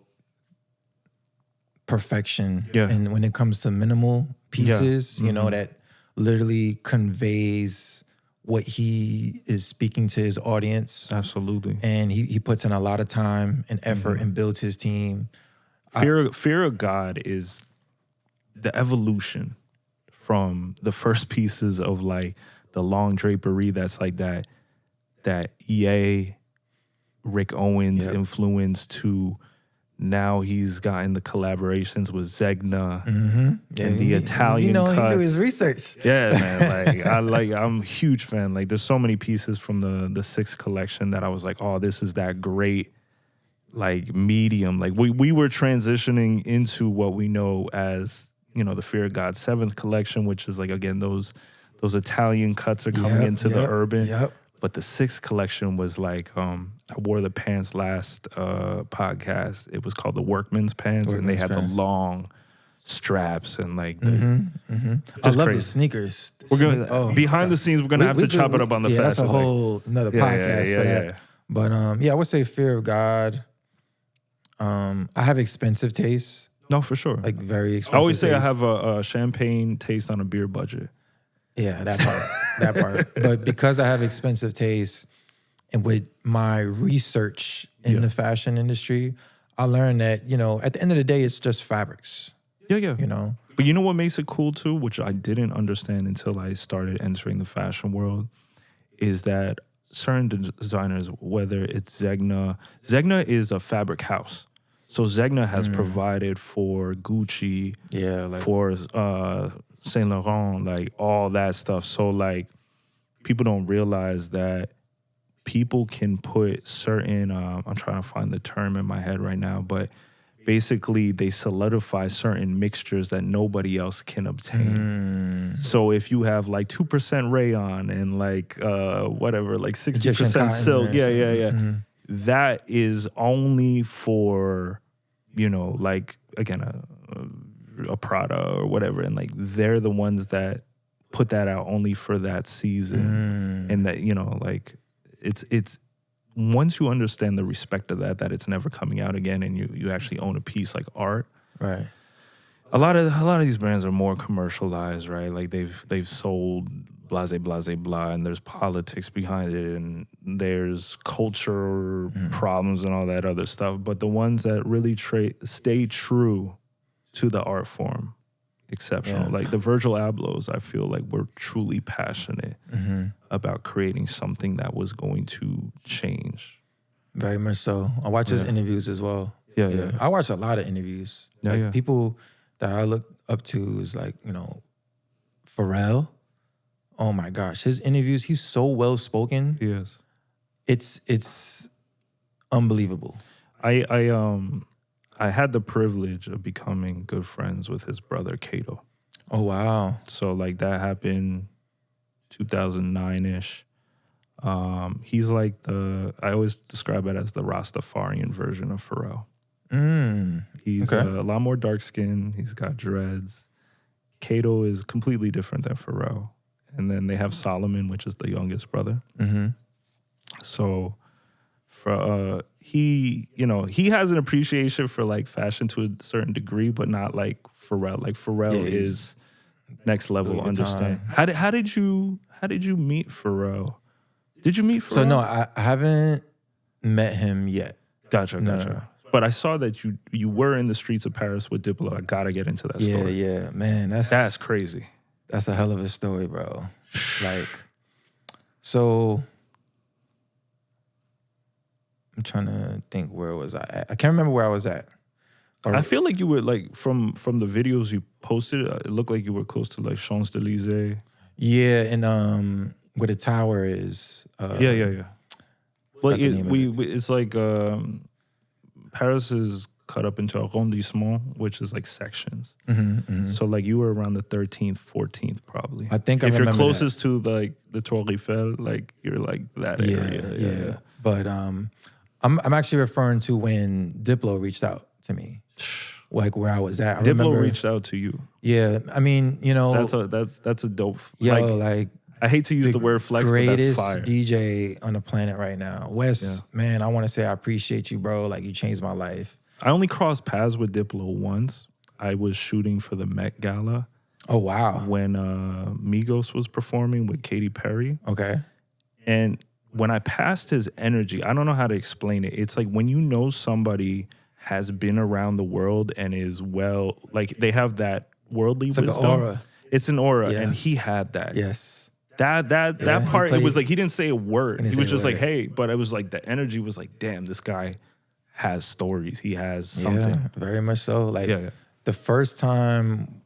S2: perfection.
S1: Yeah.
S2: And when it comes to minimal pieces, you know, that literally conveys what he is speaking to his audience.
S1: Absolutely.
S2: And he puts in a lot of time and effort and builds his team.
S1: Fear of God is the evolution from the first pieces of the long drapery that's that EA, Rick Owens influence to now he's gotten the collaborations with Zegna and the Italian cuts.
S2: He do his research.
S1: Yeah, man. I'm a huge fan. There's so many pieces from the Sixth collection that I was oh, this is that great medium. We were transitioning into what we know as, the Fear of God Seventh collection, which is again, those Italian cuts are coming into the urban.
S2: Yep.
S1: But the Sixth collection was I wore the pants last podcast. It was called the Workman's Pants, and they had the long straps and
S2: I love the sneakers.
S1: We're gonna behind the scenes. We're gonna have to chop it up on the fashion.
S2: That's a whole another podcast for that. Yeah. But I would say Fear of God. I have expensive tastes.
S1: No, for sure.
S2: Very expensive.
S1: I always say
S2: taste.
S1: I have a champagne taste on a beer budget.
S2: Yeah, that part. But because I have expensive taste and with my research in the fashion industry, I learned that, at the end of the day, it's just fabrics.
S1: Yeah.
S2: But
S1: you know what makes it cool too, which I didn't understand until I started entering the fashion world, is that certain designers, whether it's Zegna is a fabric house. So Zegna has provided for Gucci, for Saint Laurent, all that stuff. So people don't realize that people can put certain, I'm trying to find the term in my head right now, but basically they solidify certain mixtures that nobody else can obtain. So if you have 2% rayon and 60% silk, that is only for, again, a Prada or whatever, and they're the ones that put that out only for that season, and that it's once you understand the respect of that it's never coming out again, and you actually own a piece like art,
S2: right?
S1: A lot of these brands are more commercialized, right? They've sold blase, blase, blah, and there's politics behind it, and there's culture problems and all that other stuff. But the ones that really stay true to the art form, exceptional.
S2: Yeah.
S1: Like the Virgil Ablohs, I feel like were truly passionate about creating something that was going to change.
S2: Very much so. I watch his interviews as well.
S1: Yeah.
S2: I watch a lot of interviews.
S1: Yeah,
S2: Like
S1: yeah.
S2: people that I look up to is like, you know, Pharrell. Oh my gosh, his interviews, he's so well spoken.
S1: He is.
S2: It's unbelievable.
S1: I had the privilege of becoming good friends with his brother Kato.
S2: Oh wow.
S1: So like that happened 2009-ish. He's like I always describe it as the Rastafarian version of Pharrell. He's
S2: Okay.
S1: a lot more dark skinned. He's got dreads. Kato is completely different than Pharrell. And then they have Solomon, which is the youngest brother. So for he has an appreciation for like fashion to a certain degree, but not like Pharrell. Like Pharrell is next level.
S2: Louis
S1: Understand?
S2: Vuitton.
S1: How did you meet Pharrell? Did you meet Pharrell?
S2: So no, I haven't met him yet.
S1: Gotcha.
S2: No.
S1: But I saw that you were in the streets of Paris with Diplo. I gotta get into that story.
S2: Yeah, man.
S1: That's crazy.
S2: That's a hell of a story, bro. Like, so I'm trying to think, where was I at? I can't remember where I was at.
S1: I feel like you were like from the videos you posted. It looked like you were close to like Champs-Élysées.
S2: Yeah, and where the tower is.
S1: Yeah. Well,
S2: the name of
S1: it's like Paris is cut up into arrondissement, which is like sections. So like you were around the 13th, 14th probably.
S2: I think I
S1: if you're
S2: remember
S1: closest to like the Tour Eiffel, like you're like that area.
S2: Yeah. But I'm actually referring to when Diplo reached out to me, like where I was at. I
S1: Diplo
S2: remember,
S1: reached out to you.
S2: Yeah, I mean, you know,
S1: That's a dope.
S2: like
S1: I hate to use the word flex, but that's
S2: greatest
S1: fire.
S2: DJ on the planet right now. Wes, man, I want to say I appreciate you, bro. Like you changed my life.
S1: I only crossed paths with Diplo once. I was shooting for the Met Gala
S2: Oh wow.
S1: when Migos was performing with Katy Perry.
S2: Okay.
S1: And when I passed his energy, I don't know how to explain it. It's like when you know somebody has been around the world and is well, like they have that worldly
S2: It's like
S1: wisdom.
S2: an aura.
S1: It's an aura,
S2: Yeah.
S1: and he had that.
S2: Yes.
S1: That
S2: he
S1: part, it was
S2: played-
S1: like he didn't say a word.
S2: He
S1: He
S2: didn't
S1: was
S2: say a
S1: just like,
S2: word.
S1: hey, but it was like the energy was like, damn, this guy has stories. He has something.
S2: Yeah, very much so. Like
S1: Yeah.
S2: the first time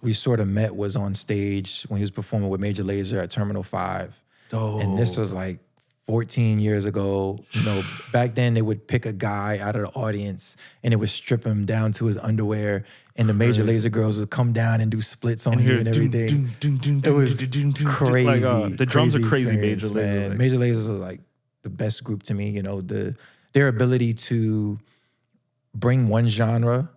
S2: we sort of met was on stage when he was performing with Major Lazer at Terminal 5.
S1: Oh.
S2: And this was like 14 years ago. You know, back then they would pick a guy out of the audience and it would strip him down to his underwear. And the Major Lazer girls would come down and do splits on you and everything. It was crazy.
S1: Like, the drums are crazy,
S2: experience,
S1: Major Lazer.
S2: man.
S1: Like-
S2: Major Lazer are like the best group to me. You know, their ability to bring one genre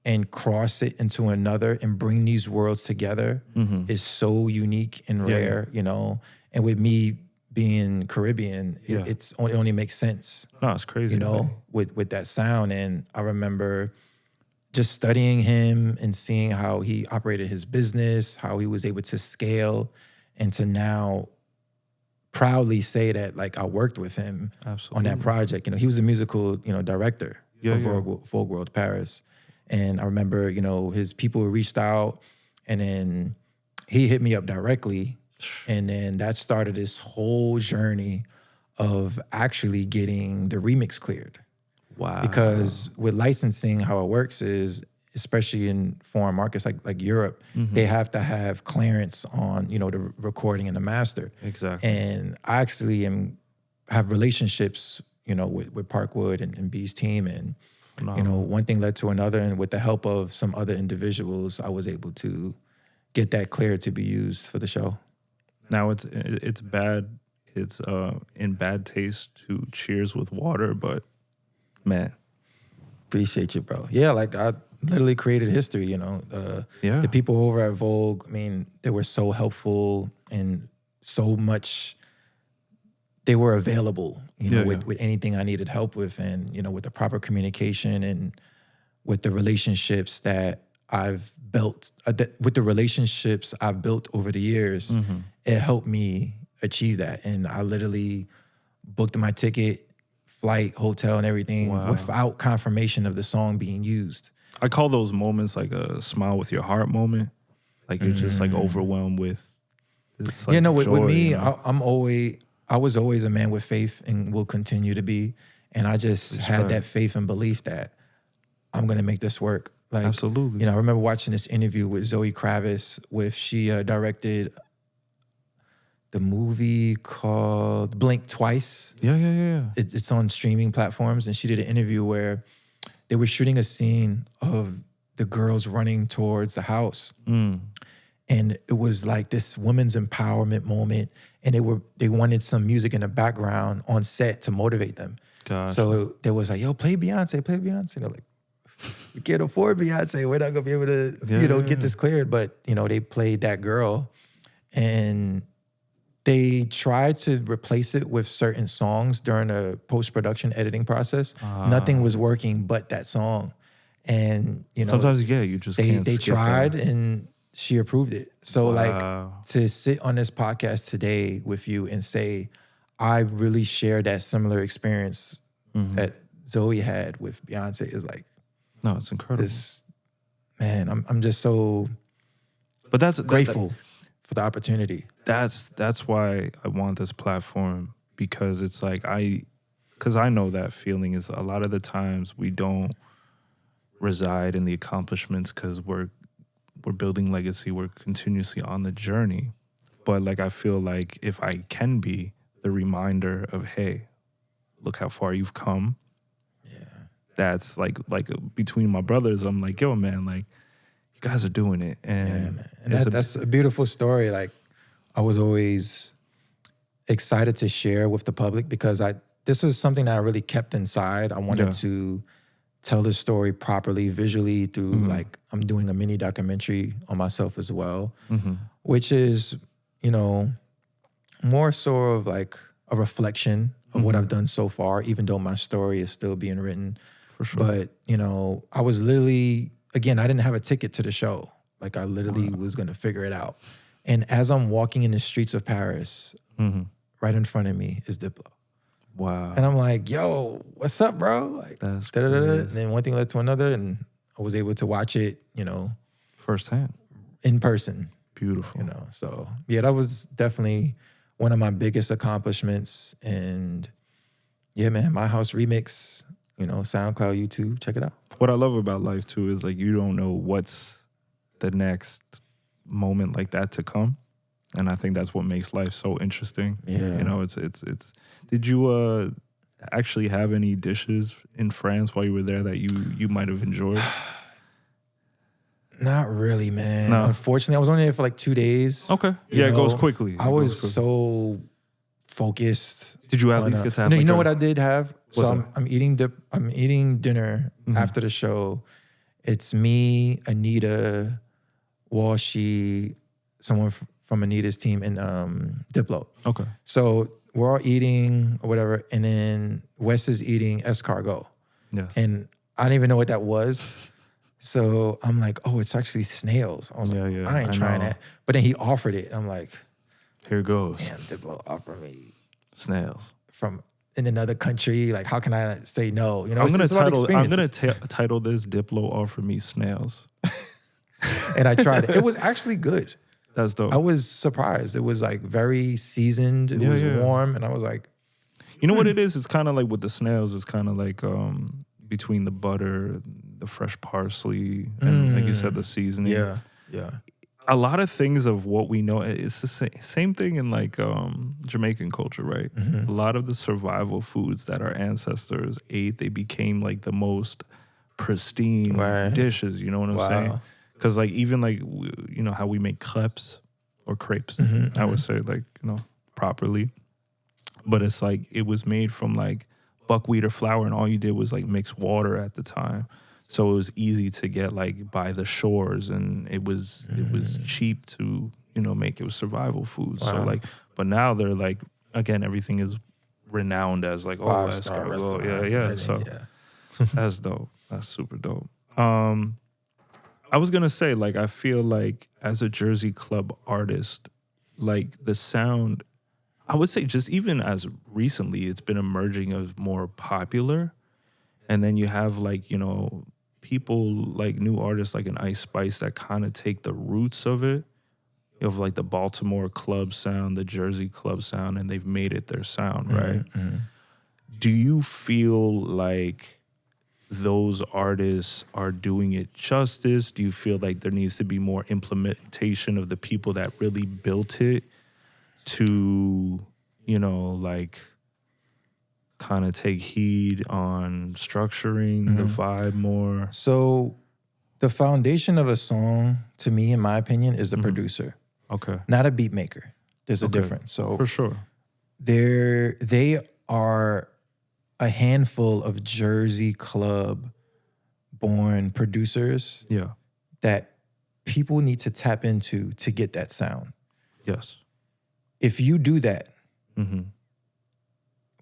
S2: and cross it into another and bring these worlds together is so unique and
S1: Mm-hmm. Yeah,
S2: rare, you know. And with me being Caribbean,
S1: Yeah.
S2: it only makes sense,
S1: No, it's crazy.
S2: you know, with that sound. And I remember just studying him and seeing how he operated his business, how he was able to scale, and to now proudly say that like I worked with him on that project. You know, he was the musical, you know, director for Vogue World Paris. And I remember, you know, his people reached out and then he hit me up directly. And then that started this whole journey of actually getting the remix cleared.
S1: Wow.
S2: Because with licensing, how it works is, especially in foreign markets like Europe, they have to have clearance on, you know, the recording and the master.
S1: Exactly.
S2: And I actually have relationships, you know, with Parkwood and B's team. And, you know, one thing led to another. And with the help of some other individuals, I was able to get that cleared to be used for the show.
S1: Now it's bad. It's in bad taste to cheers with water, but man.
S2: Appreciate you, bro. Yeah, like I literally created history, you know. The people over at Vogue, I mean, they were so helpful and so much, they were available, you know, with anything I needed help with, and, you know, with the proper communication and with the relationships that I've built, with the relationships I've built over the years, it helped me achieve that. And I literally booked my ticket, flight, hotel, and everything without confirmation of the song being used.
S1: I call those moments like a smile with your heart moment. Like you're just like overwhelmed with this, like,
S2: with
S1: joy,
S2: me,
S1: you know?
S2: I was always a man with faith and will continue to be. And I just had that faith and belief that I'm going to make this work. Like,
S1: absolutely.
S2: You know, I remember watching this interview with Zoe Kravitz she directed the movie called Blink Twice.
S1: Yeah.
S2: It's on streaming platforms. And she did an interview where they were shooting a scene of the girls running towards the house. And it was like this women's empowerment moment. And they wanted some music in the background on set to motivate them.
S1: Gosh.
S2: So they was like, yo, play Beyonce. They're like, we can't afford Beyonce. We're not gonna be able to, get this cleared. But, they played that girl and they tried to replace it with certain songs during a post-production editing process. Nothing was working but that song. And,
S1: sometimes you just can't
S2: they
S1: skip
S2: tried
S1: that.
S2: and she approved it. So like to sit on this podcast today with you and say, I really share that similar experience that Zoe had with Beyonce is like,
S1: no, it's incredible.
S2: I'm just so grateful for the opportunity.
S1: That's why I want this platform, because it's like because I know that feeling is a lot of the times we don't reside in the accomplishments because we're building legacy. We're continuously on the journey. But like, I feel like if I can be the reminder of, hey, look how far you've come. Yeah. That's like between my brothers, I'm like, yo, man, like you guys are doing it. And,
S2: that's a beautiful story. Like I was always excited to share with the public because this was something that I really kept inside. I wanted to tell the story properly, visually through like, I'm doing a mini documentary on myself as well, which is, more sort of like a reflection of what I've done so far, even though my story is still being written.
S1: For sure.
S2: But, I was literally, again, I didn't have a ticket to the show. Like I literally was going to figure it out. And as I'm walking in the streets of Paris, right in front of me is Diplo.
S1: Wow.
S2: And I'm like, yo, what's up, bro? Like,
S1: that's
S2: and then one thing led to another, and I was able to watch it,
S1: firsthand,
S2: in person.
S1: Beautiful.
S2: So yeah, that was definitely one of my biggest accomplishments. And yeah, man, My House Remix, SoundCloud, YouTube, check it out.
S1: What I love about life too is like you don't know what's the next moment like that to come. And I think that's what makes life so interesting.
S2: Yeah.
S1: It's did you actually have any dishes in France while you were there that you might have enjoyed?
S2: Not really, man.
S1: No.
S2: Unfortunately, I was only there for like 2 days.
S1: Okay. Yeah, it goes quickly.
S2: I was so focused.
S1: Did you at least get to have
S2: you know what I did have?
S1: What's
S2: I'm eating dinner after the show. It's me, Anita, Walshy, someone from Anita's team, and Diplo.
S1: Okay.
S2: So we're all eating or whatever, and then Wes is eating escargot.
S1: Yes.
S2: And I didn't even know what that was. So I'm like, oh, it's actually snails. I was like, I ain't trying that. But then he offered it. I'm like,
S1: here goes.
S2: damn, Diplo offered me
S1: Snails
S2: from in another country. Like, how can I say no?
S1: I'm gonna title this Diplo offered me snails.
S2: And I tried it. It was actually good.
S1: That's dope.
S2: I was surprised. It was like very seasoned. It was warm. And I was like,
S1: you know what it is? It's kind of like with the snails, it's kind of like between the butter, the fresh parsley, and like you said, the seasoning.
S2: Yeah.
S1: A lot of things of what we know, it's the same thing in like Jamaican culture, right? A lot of the survival foods that our ancestors ate, they became like the most pristine dishes, you know what I'm saying? Because like even like, how we make crepes or crepes, I would say like, properly. But it's like, it was made from like buckwheat or flour, and all you did was like mix water at the time. So it was easy to get like by the shores, and it was cheap to, make it was survival food. Wow. So like, but now they're like, again, everything is renowned as like,
S2: Five-star
S1: yeah. So that's dope. That's super dope. I was gonna say, like, I feel like as a Jersey club artist, like the sound, I would say just even as recently, it's been emerging as more popular. And then you have like, you know, people like new artists like an Ice Spice that kind of take the roots of it. You have like the Baltimore club sound, the Jersey club sound, and they've made it their sound, right? Mm-hmm. Do you feel like those artists are doing it justice? Do you feel like there needs to be more implementation of the people that really built it to, you know, like kind of take heed on structuring the vibe more?
S2: So the foundation of a song, to me, in my opinion, is the producer.
S1: Okay.
S2: Not a beat maker. There's a difference. So
S1: for sure.
S2: They are a handful of Jersey club born producers that people need to tap into to get that sound.
S1: Yes.
S2: If you do that,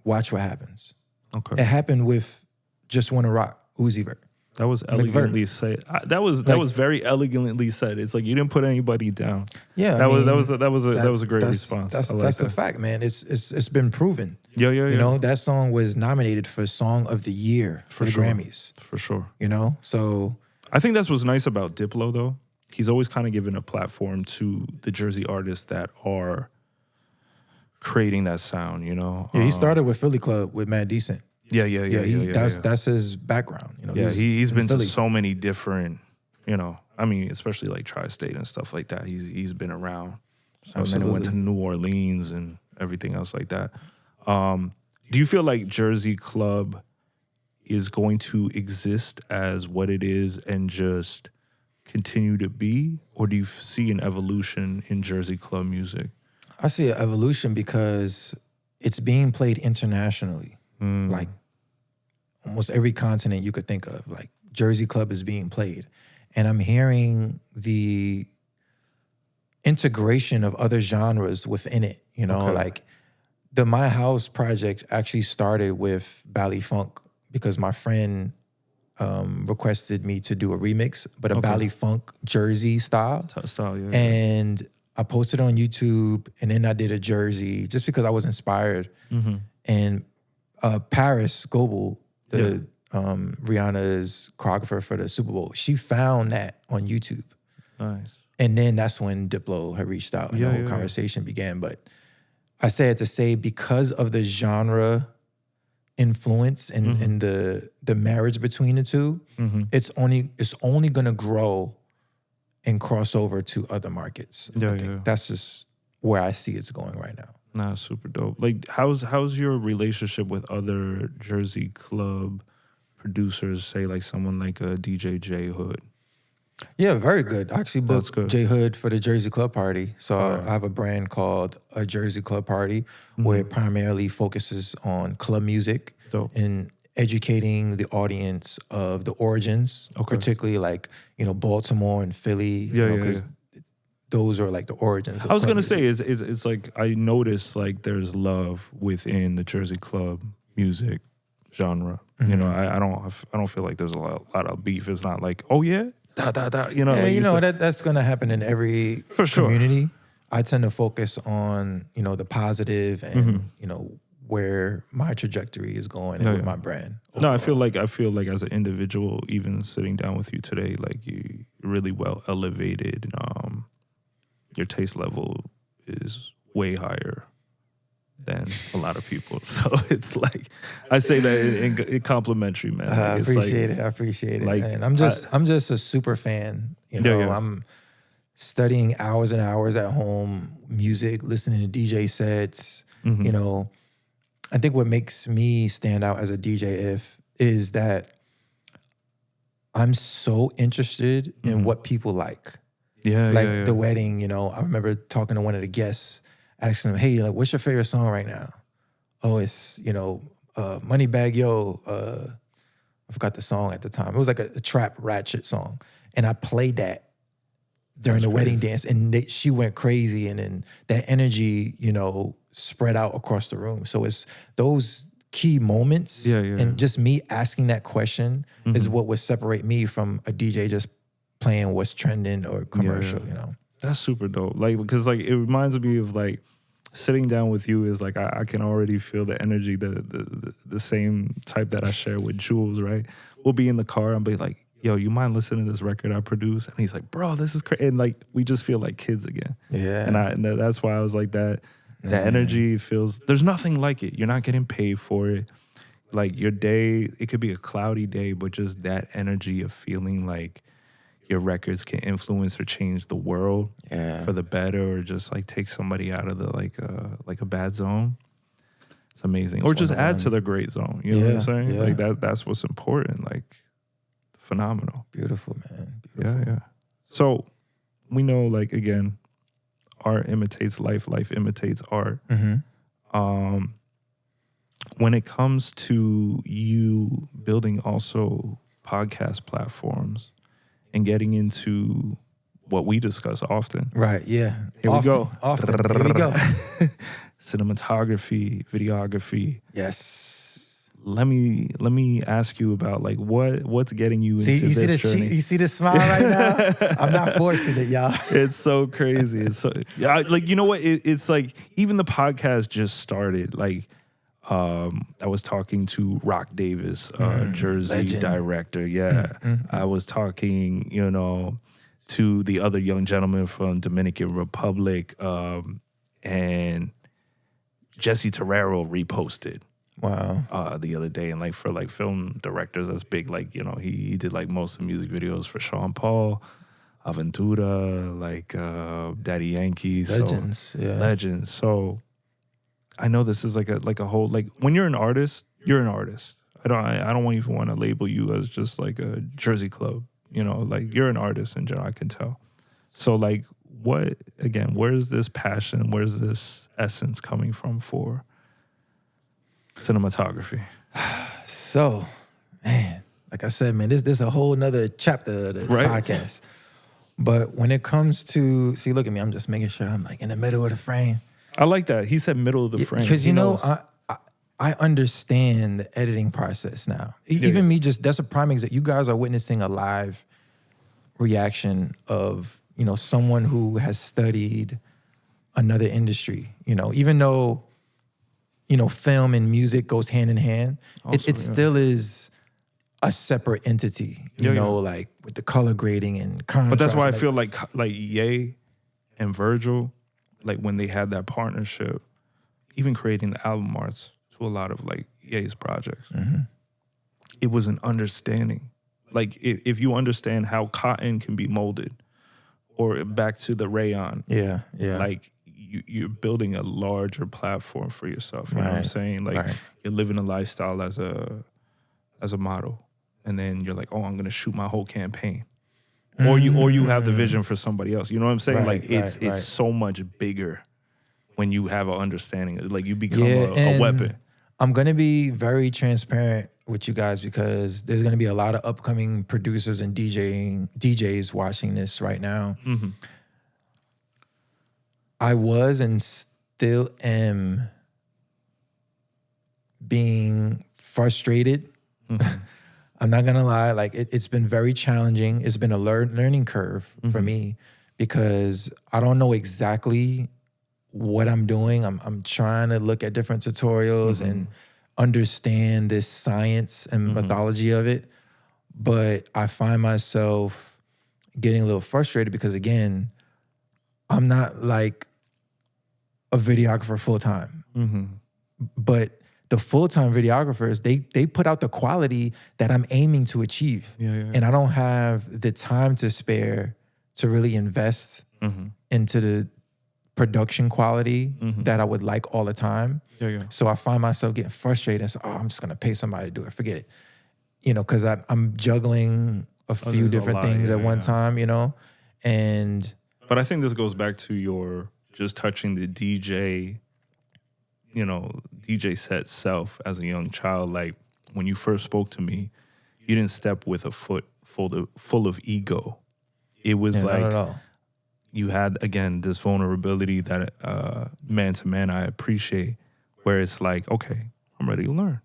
S2: watch what happens.
S1: Okay.
S2: It happened with Just Wanna Rock, Uzi Vert.
S1: That was elegantly said. That was very elegantly said. It's like you didn't put anybody down.
S2: Yeah,
S1: that was a great response.
S2: That's a fact, man. It's been proven.
S1: Yeah.
S2: You know, that song was nominated for Song of the Year for the Grammys.
S1: For sure.
S2: You know, so
S1: I think that's what's nice about Diplo, though. He's always kind of given a platform to the Jersey artists that are creating that sound. You know,
S2: he started with Philly Club with Mad Decent.
S1: Yeah.
S2: That's his background. You know,
S1: yeah, he's been to so many different, you know, I mean, especially like Tri-State and stuff like that. He's been around. So and then it went to New Orleans and everything else like that. Do you feel like Jersey Club is going to exist as what it is and just continue to be? Or do you see an evolution in Jersey Club music?
S2: I see an evolution because it's being played internationally. Like almost every continent you could think of, like Jersey Club is being played. And I'm hearing the integration of other genres within it, you know, like the My House project actually started with Bally Funk because my friend requested me to do a remix, but a Bally Funk Jersey style. And I posted on YouTube and then I did a Jersey just because I was inspired. And Paris Goebel, Rihanna's choreographer for the Super Bowl, she found that on YouTube.
S1: Nice.
S2: And then that's when Diplo had reached out and the whole conversation began. But I say it to say because of the genre influence and the marriage between the two, it's only gonna grow and cross over to other markets. That's just where I see it's going right now.
S1: Nah, super dope. Like, how's your relationship with other Jersey club producers? Say like someone like a DJ J Hood.
S2: Yeah, very good. I actually booked J Hood for the Jersey Club Party. So I have a brand called a Jersey Club Party where it primarily focuses on club music and educating the audience of the origins, particularly like, you know, Baltimore and Philly. Because those are like the origins.
S1: I was gonna say it's like I noticed like there's love within the Jersey club music genre. You know, I don't feel like there's a lot of beef. It's not like, oh yeah, you know.
S2: Yeah,
S1: like
S2: you know that's gonna happen in every community. I tend to focus on, you know, the positive and you know where my trajectory is going and with my brand. Overall.
S1: No, I feel like as an individual, even sitting down with you today, like you really well elevated. Your taste level is way higher than a lot of people. So it's like, I say that in complimentary, man. Like,
S2: I appreciate it. Like, man. I'm just a super fan. You know, I'm studying hours and hours at home, music, listening to DJ sets. You know, I think what makes me stand out as a DJ is that I'm so interested in what people like. The wedding, you know, I remember talking to one of the guests, asking him, hey, like, what's your favorite song right now? Oh, it's, you know, Moneybag Yo. I forgot the song at the time. It was like a trap ratchet song. And I played that during the wedding dance and she went crazy. And then that energy, you know, spread out across the room. So it's those key moments and just me asking that question is what would separate me from a DJ just playing what's trending or commercial, you know.
S1: That's super dope. Like, because like it reminds me of like sitting down with you is like I can already feel the energy, the same type that I share with Jules, right? We'll be in the car and be like, yo, you mind listening to this record I produced? And he's like, bro, this is crazy. And like we just feel like kids again.
S2: Yeah.
S1: And that's why I was like that energy feels, there's nothing like it. You're not getting paid for it. Like your day, it could be a cloudy day, but just that energy of feeling like your records can influence or change the world for the better, or just like take somebody out of the like a bad zone. It's amazing. Or just add to the great zone. You know what I'm saying?
S2: Yeah.
S1: Like that's what's important. Like phenomenal.
S2: Beautiful, man. Beautiful.
S1: Yeah. So we know, like, again, art imitates life, life imitates art.
S2: Mm-hmm.
S1: When it comes to you building also podcast platforms and getting into what we discuss often.
S2: Right, yeah.
S1: Here we go.
S2: Often. Here we go.
S1: Cinematography, videography.
S2: Yes.
S1: Let me ask you about like what's getting you into this journey.
S2: You see the smile right now? I'm not forcing it, y'all.
S1: It's so crazy. It's so like, you know what? It's like even the podcast just started. Like I was talking to Rock Davis, Jersey
S2: legend.
S1: director. Yeah. I was talking, to the other young gentleman from Dominican Republic, and Jesse Terrero reposted.
S2: Wow.
S1: The other day, and like for like film directors, that's big. Like, he did like most of the music videos for Sean Paul, Aventura, like Daddy Yankee.
S2: Legends. Yeah.
S1: Legends. So I know this is like a whole, like when you're an artist, you're an artist. I don't even want to label you as just like a Jersey club. Like you're an artist in general, I can tell. So like where's this passion, where's this essence coming from for cinematography?
S2: So, man, like I said, man, this is a whole nother chapter of the podcast. But when it comes to, see, look at me, I'm just making sure I'm like in the middle of the frame.
S1: I like that. He said middle of the frame.
S2: Because, I understand the editing process now. Even me, that's a prime example. You guys are witnessing a live reaction of, someone who has studied another industry. Even though, film and music goes hand in hand, it still is a separate entity, like with the color grading and contrast.
S1: But that's why I feel like Ye and Virgil, like when they had that partnership, even creating the album arts to a lot of like Ye's projects, it was an understanding. Like if you understand how cotton can be molded, or back to the rayon, like you're building a larger platform for yourself. You know what I'm saying? Like you're living a lifestyle as a model, and then you're like, oh, I'm gonna shoot my whole campaign, or you have the vision for somebody else. You know what I'm saying? It's so much bigger when you have an understanding. Like you become a weapon.
S2: I'm gonna be very transparent with you guys because there's gonna be a lot of upcoming producers and DJs watching this right now. Mm-hmm. I was and still am being frustrated. Mm-hmm. I'm not gonna lie, like it's been very challenging. It's been a learning curve for me because I don't know exactly what I'm doing. I'm trying to look at different tutorials and understand this science and mythology of it. But I find myself getting a little frustrated because, again, I'm not like a videographer full-time. But the full-time videographers, they put out the quality that I'm aiming to achieve. And I don't have the time to spare to really invest into the production quality that I would like all the time. So I find myself getting frustrated and say, I'm just gonna pay somebody to do it. Forget it. Because I'm juggling a few different things at one time, But
S1: I think this goes back to your just touching the DJ set self as a young child. Like when you first spoke to me, you didn't step with a foot full of ego. It was you had, again, this vulnerability that man to man I appreciate, where it's like, okay, I'm ready to learn.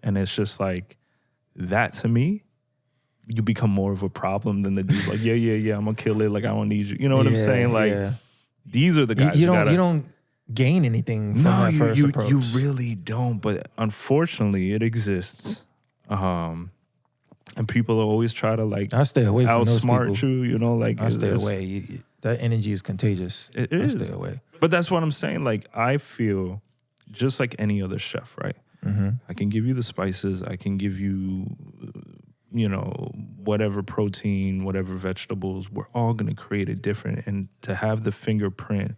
S1: And it's just like, that to me you become more of a problem than the dude like, yeah, I'm gonna kill it. Like I don't need you. You know what I'm saying? Like these are the guys
S2: you don't gain anything from that first approach.
S1: You really don't. But unfortunately, it exists. And people always try to like
S2: I stay away from those
S1: outsmart
S2: people.
S1: you. You know, like
S2: I stay away. That energy is contagious.
S1: It is.
S2: I stay away.
S1: But that's what I'm saying. Like I feel just like any other chef, right?
S2: Mm-hmm.
S1: I can give you the spices. I can give you, you know, whatever protein, whatever vegetables. We're all going to create it different. And to have the fingerprint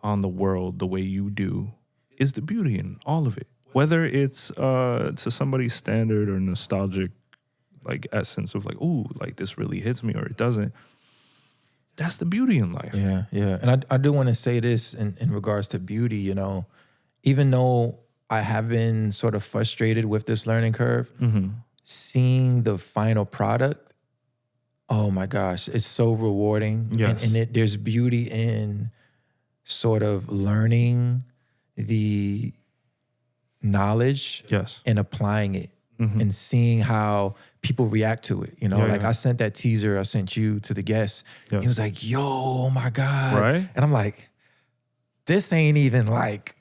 S1: on the world the way you do is the beauty in all of it. Whether it's to somebody's standard or nostalgic, like essence of like, ooh, like this really hits me or it doesn't. That's the beauty in life.
S2: Yeah. And I do want to say this in regards to beauty, you know, even though I have been sort of frustrated with this learning curve, seeing the final product, oh my gosh, it's so rewarding.
S1: Yes.
S2: And there's beauty in sort of learning the knowledge and applying it and seeing how people react to it. You know, I sent that teaser I sent you to the guest.
S1: Yeah.
S2: He was like, yo, oh my God.
S1: Right.
S2: And I'm like, this ain't even like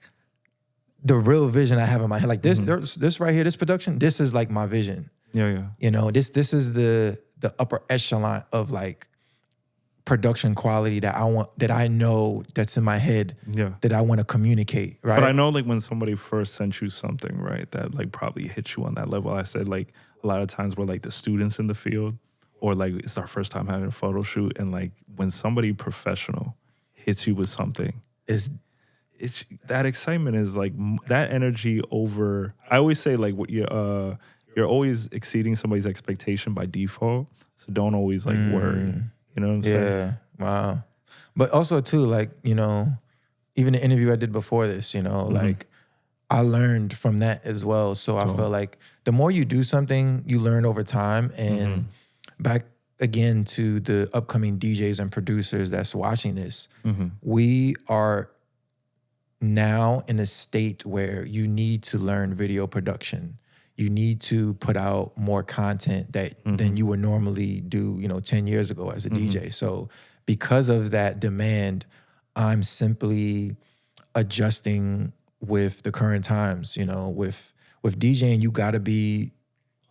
S2: the real vision I have in my head. Like this right here, this production, this is like my vision.
S1: Yeah.
S2: You know, this is the upper echelon of like production quality that I want, that I know that's in my head that I want to communicate, right?
S1: But I know like when somebody first sent you something, right, that like probably hit you on that level. I said like a lot of times we're like the students in the field or like it's our first time having a photo shoot. And like when somebody professional hits you with something, it's that excitement is like that energy over. I always say like what you're always exceeding somebody's expectation by default. So don't always like worry. You know what I'm saying?
S2: Yeah. Wow. But also too, like, you know, even the interview I did before this, you know, like I learned from that as well. So I feel like the more you do something, you learn over time. And back again to the upcoming DJs and producers that's watching this, we are now in a state where you need to learn video production. You need to put out more content than you would normally do, you know, 10 years ago as a DJ. So because of that demand, I'm simply adjusting with the current times. You know, with DJing, you got to be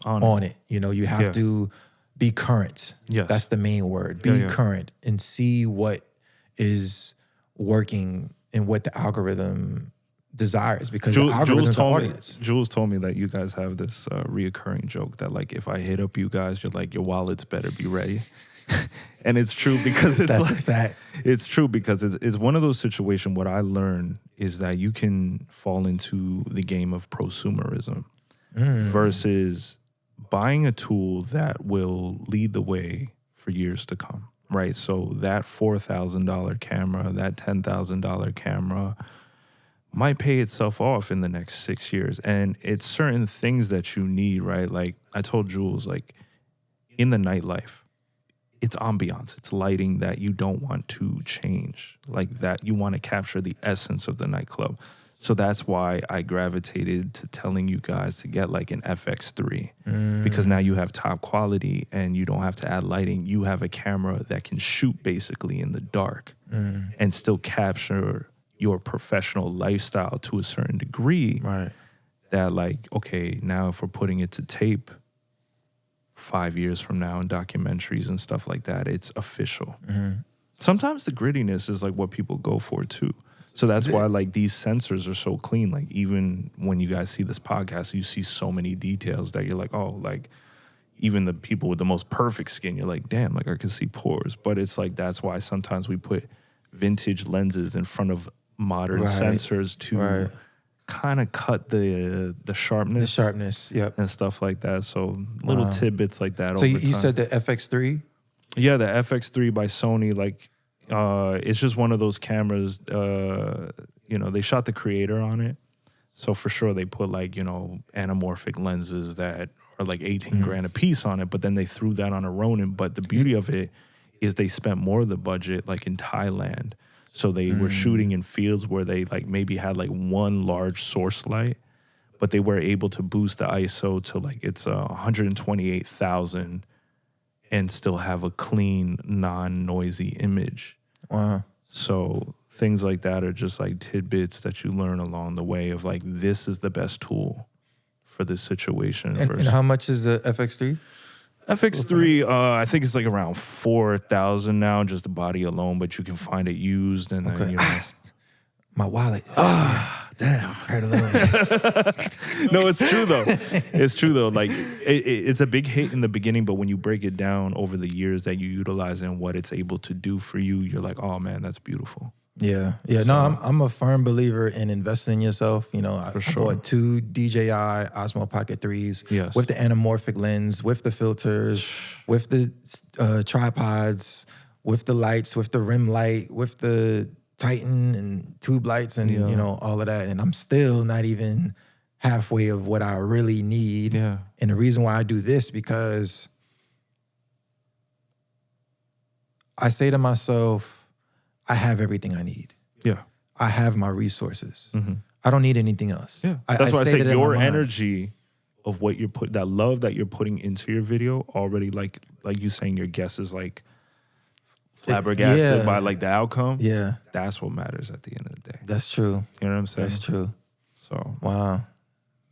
S2: on it. You know, you have to be current.
S1: Yes.
S2: That's the main word. Be current and see what is working and what the algorithm desires, because the algorithm's the audience.
S1: Jules told me that you guys have this reoccurring joke that like if I hit up you guys, you're like your wallets better be ready. And it's true because it's
S2: That's
S1: like,
S2: a fact.
S1: It's true because it's one of those situations. What I learned is that you can fall into the game of prosumerism versus buying a tool that will lead the way for years to come, right? So that $4,000 camera, that $10,000 camera might pay itself off in the next 6 years. And it's certain things that you need, right? Like I told Jules, like in the nightlife, it's ambiance, it's lighting that you don't want to change, like that you want to capture the essence of the nightclub. So that's why I gravitated to telling you guys to get like an FX3 because now you have top quality and you don't have to add lighting. You have a camera that can shoot basically in the dark and still capture your professional lifestyle to a certain degree.
S2: Right.
S1: That like, okay, now if we're putting it to tape 5 years from now in documentaries and stuff like that, it's official. Sometimes the grittiness is like what people go for too. So that's why like these sensors are so clean. Like even when you guys see this podcast, you see so many details that you're like, oh, like even the people with the most perfect skin, you're like, damn, like I can see pores. But it's like, that's why sometimes we put vintage lenses in front of modern sensors to kind of cut the sharpness. The
S2: sharpness, yep.
S1: And stuff like that. So little tidbits like that.
S2: So
S1: over
S2: you
S1: time.
S2: said the FX3?
S1: Yeah, the FX3 by Sony, like it's just one of those cameras, you know, they shot the creator on it. So for sure they put like, you know, anamorphic lenses that are like 18 grand a piece on it, but then they threw that on a Ronin. But the beauty of it is they spent more of the budget like in Thailand. So they were shooting in fields where they like maybe had like one large source light, but they were able to boost the ISO to like it's 128,000 and still have a clean, non-noisy image.
S2: Wow.
S1: So things like that are just like tidbits that you learn along the way of like, this is the best tool for this situation.
S2: And how much is the FX3?
S1: FX3, I think it's like around 4,000 now, just the body alone, but you can find it used and then, you know.
S2: My wallet. Damn. Heard a little bit.
S1: No, it's true though. It's true though. Like it's a big hit in the beginning, but when you break it down over the years that you utilize and what it's able to do for you, you're like, oh man, that's beautiful.
S2: Yeah. No, I'm a firm believer in investing in yourself. You know, I bought 2 DJI Osmo Pocket 3s with the anamorphic lens, with the filters, with the tripods, with the lights, with the rim light, with the Titan and tube lights and, you know, all of that. And I'm still not even halfway of what I really need.
S1: Yeah.
S2: And the reason why I do this, because I say to myself, I have everything I need.
S1: Yeah.
S2: I have my resources. Mm-hmm. I don't need anything else.
S1: Yeah. That's why I say your energy of what you're that love that you're putting into your video already, like you saying your guess is like flabbergasted by like the outcome.
S2: Yeah.
S1: That's what matters at the end of the day.
S2: That's true.
S1: You know what I'm saying?
S2: That's true.
S1: So
S2: wow.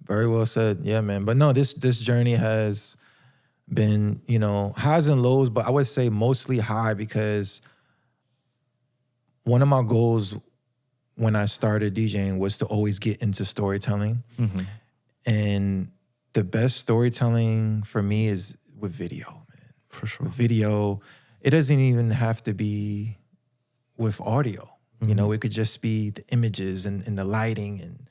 S2: Very well said. Yeah, man. But no, this journey has been, you know, highs and lows, but I would say mostly high, because one of my goals when I started DJing was to always get into storytelling. Mm-hmm. And the best storytelling for me is with video, man.
S1: For sure.
S2: With video. It doesn't even have to be with audio. Mm-hmm. You know, it could just be the images and the lighting and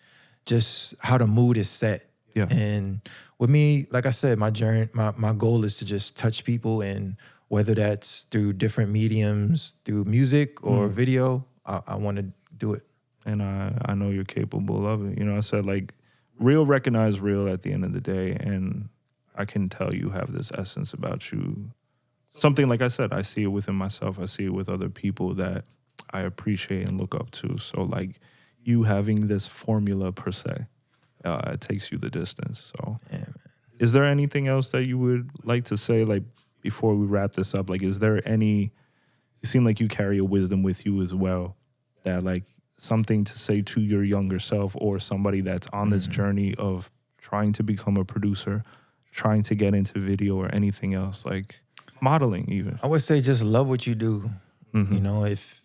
S2: just how the mood is set.
S1: Yeah.
S2: And with me, like I said, my journey, my goal is to just touch people, and whether that's through different mediums, through music or video, I want to do it.
S1: And I know you're capable of it. You know, I said like real recognize real at the end of the day, and I can tell you have this essence about you. Something like I said, I see it within myself. I see it with other people that I appreciate and look up to. So like you having this formula per se, it takes you the distance. So is there anything else that you would like to say, like before we wrap this up? Like, is there any, you seem like you carry a wisdom with you as well, that like something to say to your younger self or somebody that's on this journey of trying to become a producer, trying to get into video or anything else, like modeling even?
S2: I would say just love what you do. Mm-hmm. You know, if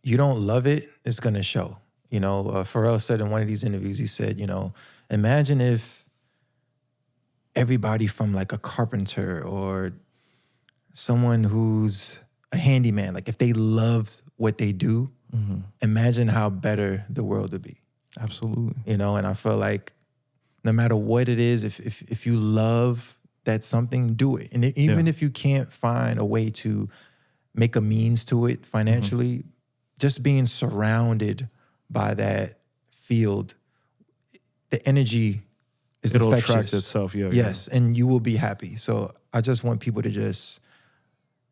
S2: you don't love it, it's going to show. You know, Pharrell said in one of these interviews, he said, you know, imagine if everybody from like a carpenter or someone who's a handyman, like if they loved what they do, imagine how better the world would be.
S1: Absolutely.
S2: You know, and I feel like no matter what it is, if you love that something, do it. And even if you can't find a way to make a means to it financially, just being surrounded by that field, the energy is
S1: It'll
S2: infectious.
S1: attract itself,
S2: Yes, and you will be happy. So I just want people to just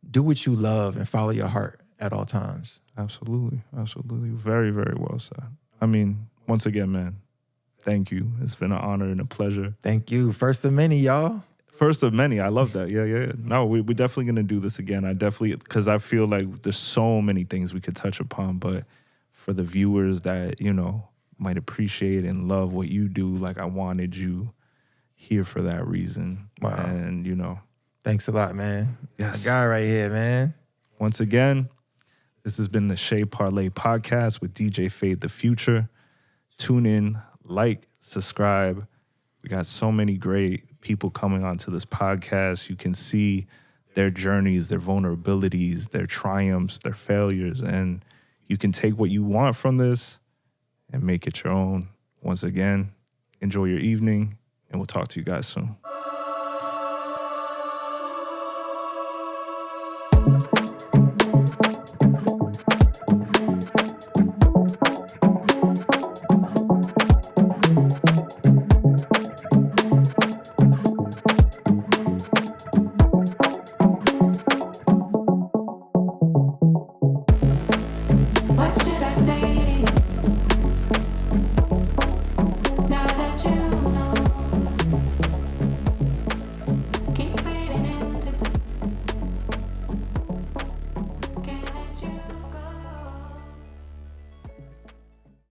S2: do what you love and follow your heart at all times.
S1: Absolutely. Absolutely. Very, very well said. I mean, once again, man, thank you. It's been an honor and a pleasure.
S2: Thank you. First of many, y'all.
S1: First of many. I love that. Yeah. No, we're definitely going to do this again. Because I feel like there's so many things we could touch upon, but for the viewers that, you know, might appreciate and love what you do, like I wanted you here for that reason.
S2: Wow.
S1: And, you know.
S2: Thanks a lot, man.
S1: Yes.
S2: A guy right here, man.
S1: Once again, this has been the Shay Parlay Podcast with DJ Fade the Future. Tune in, like, subscribe. We got so many great people coming onto this podcast. You can see their journeys, their vulnerabilities, their triumphs, their failures, and you can take what you want from this and make it your own. Once again, enjoy your evening, and we'll talk to you guys soon.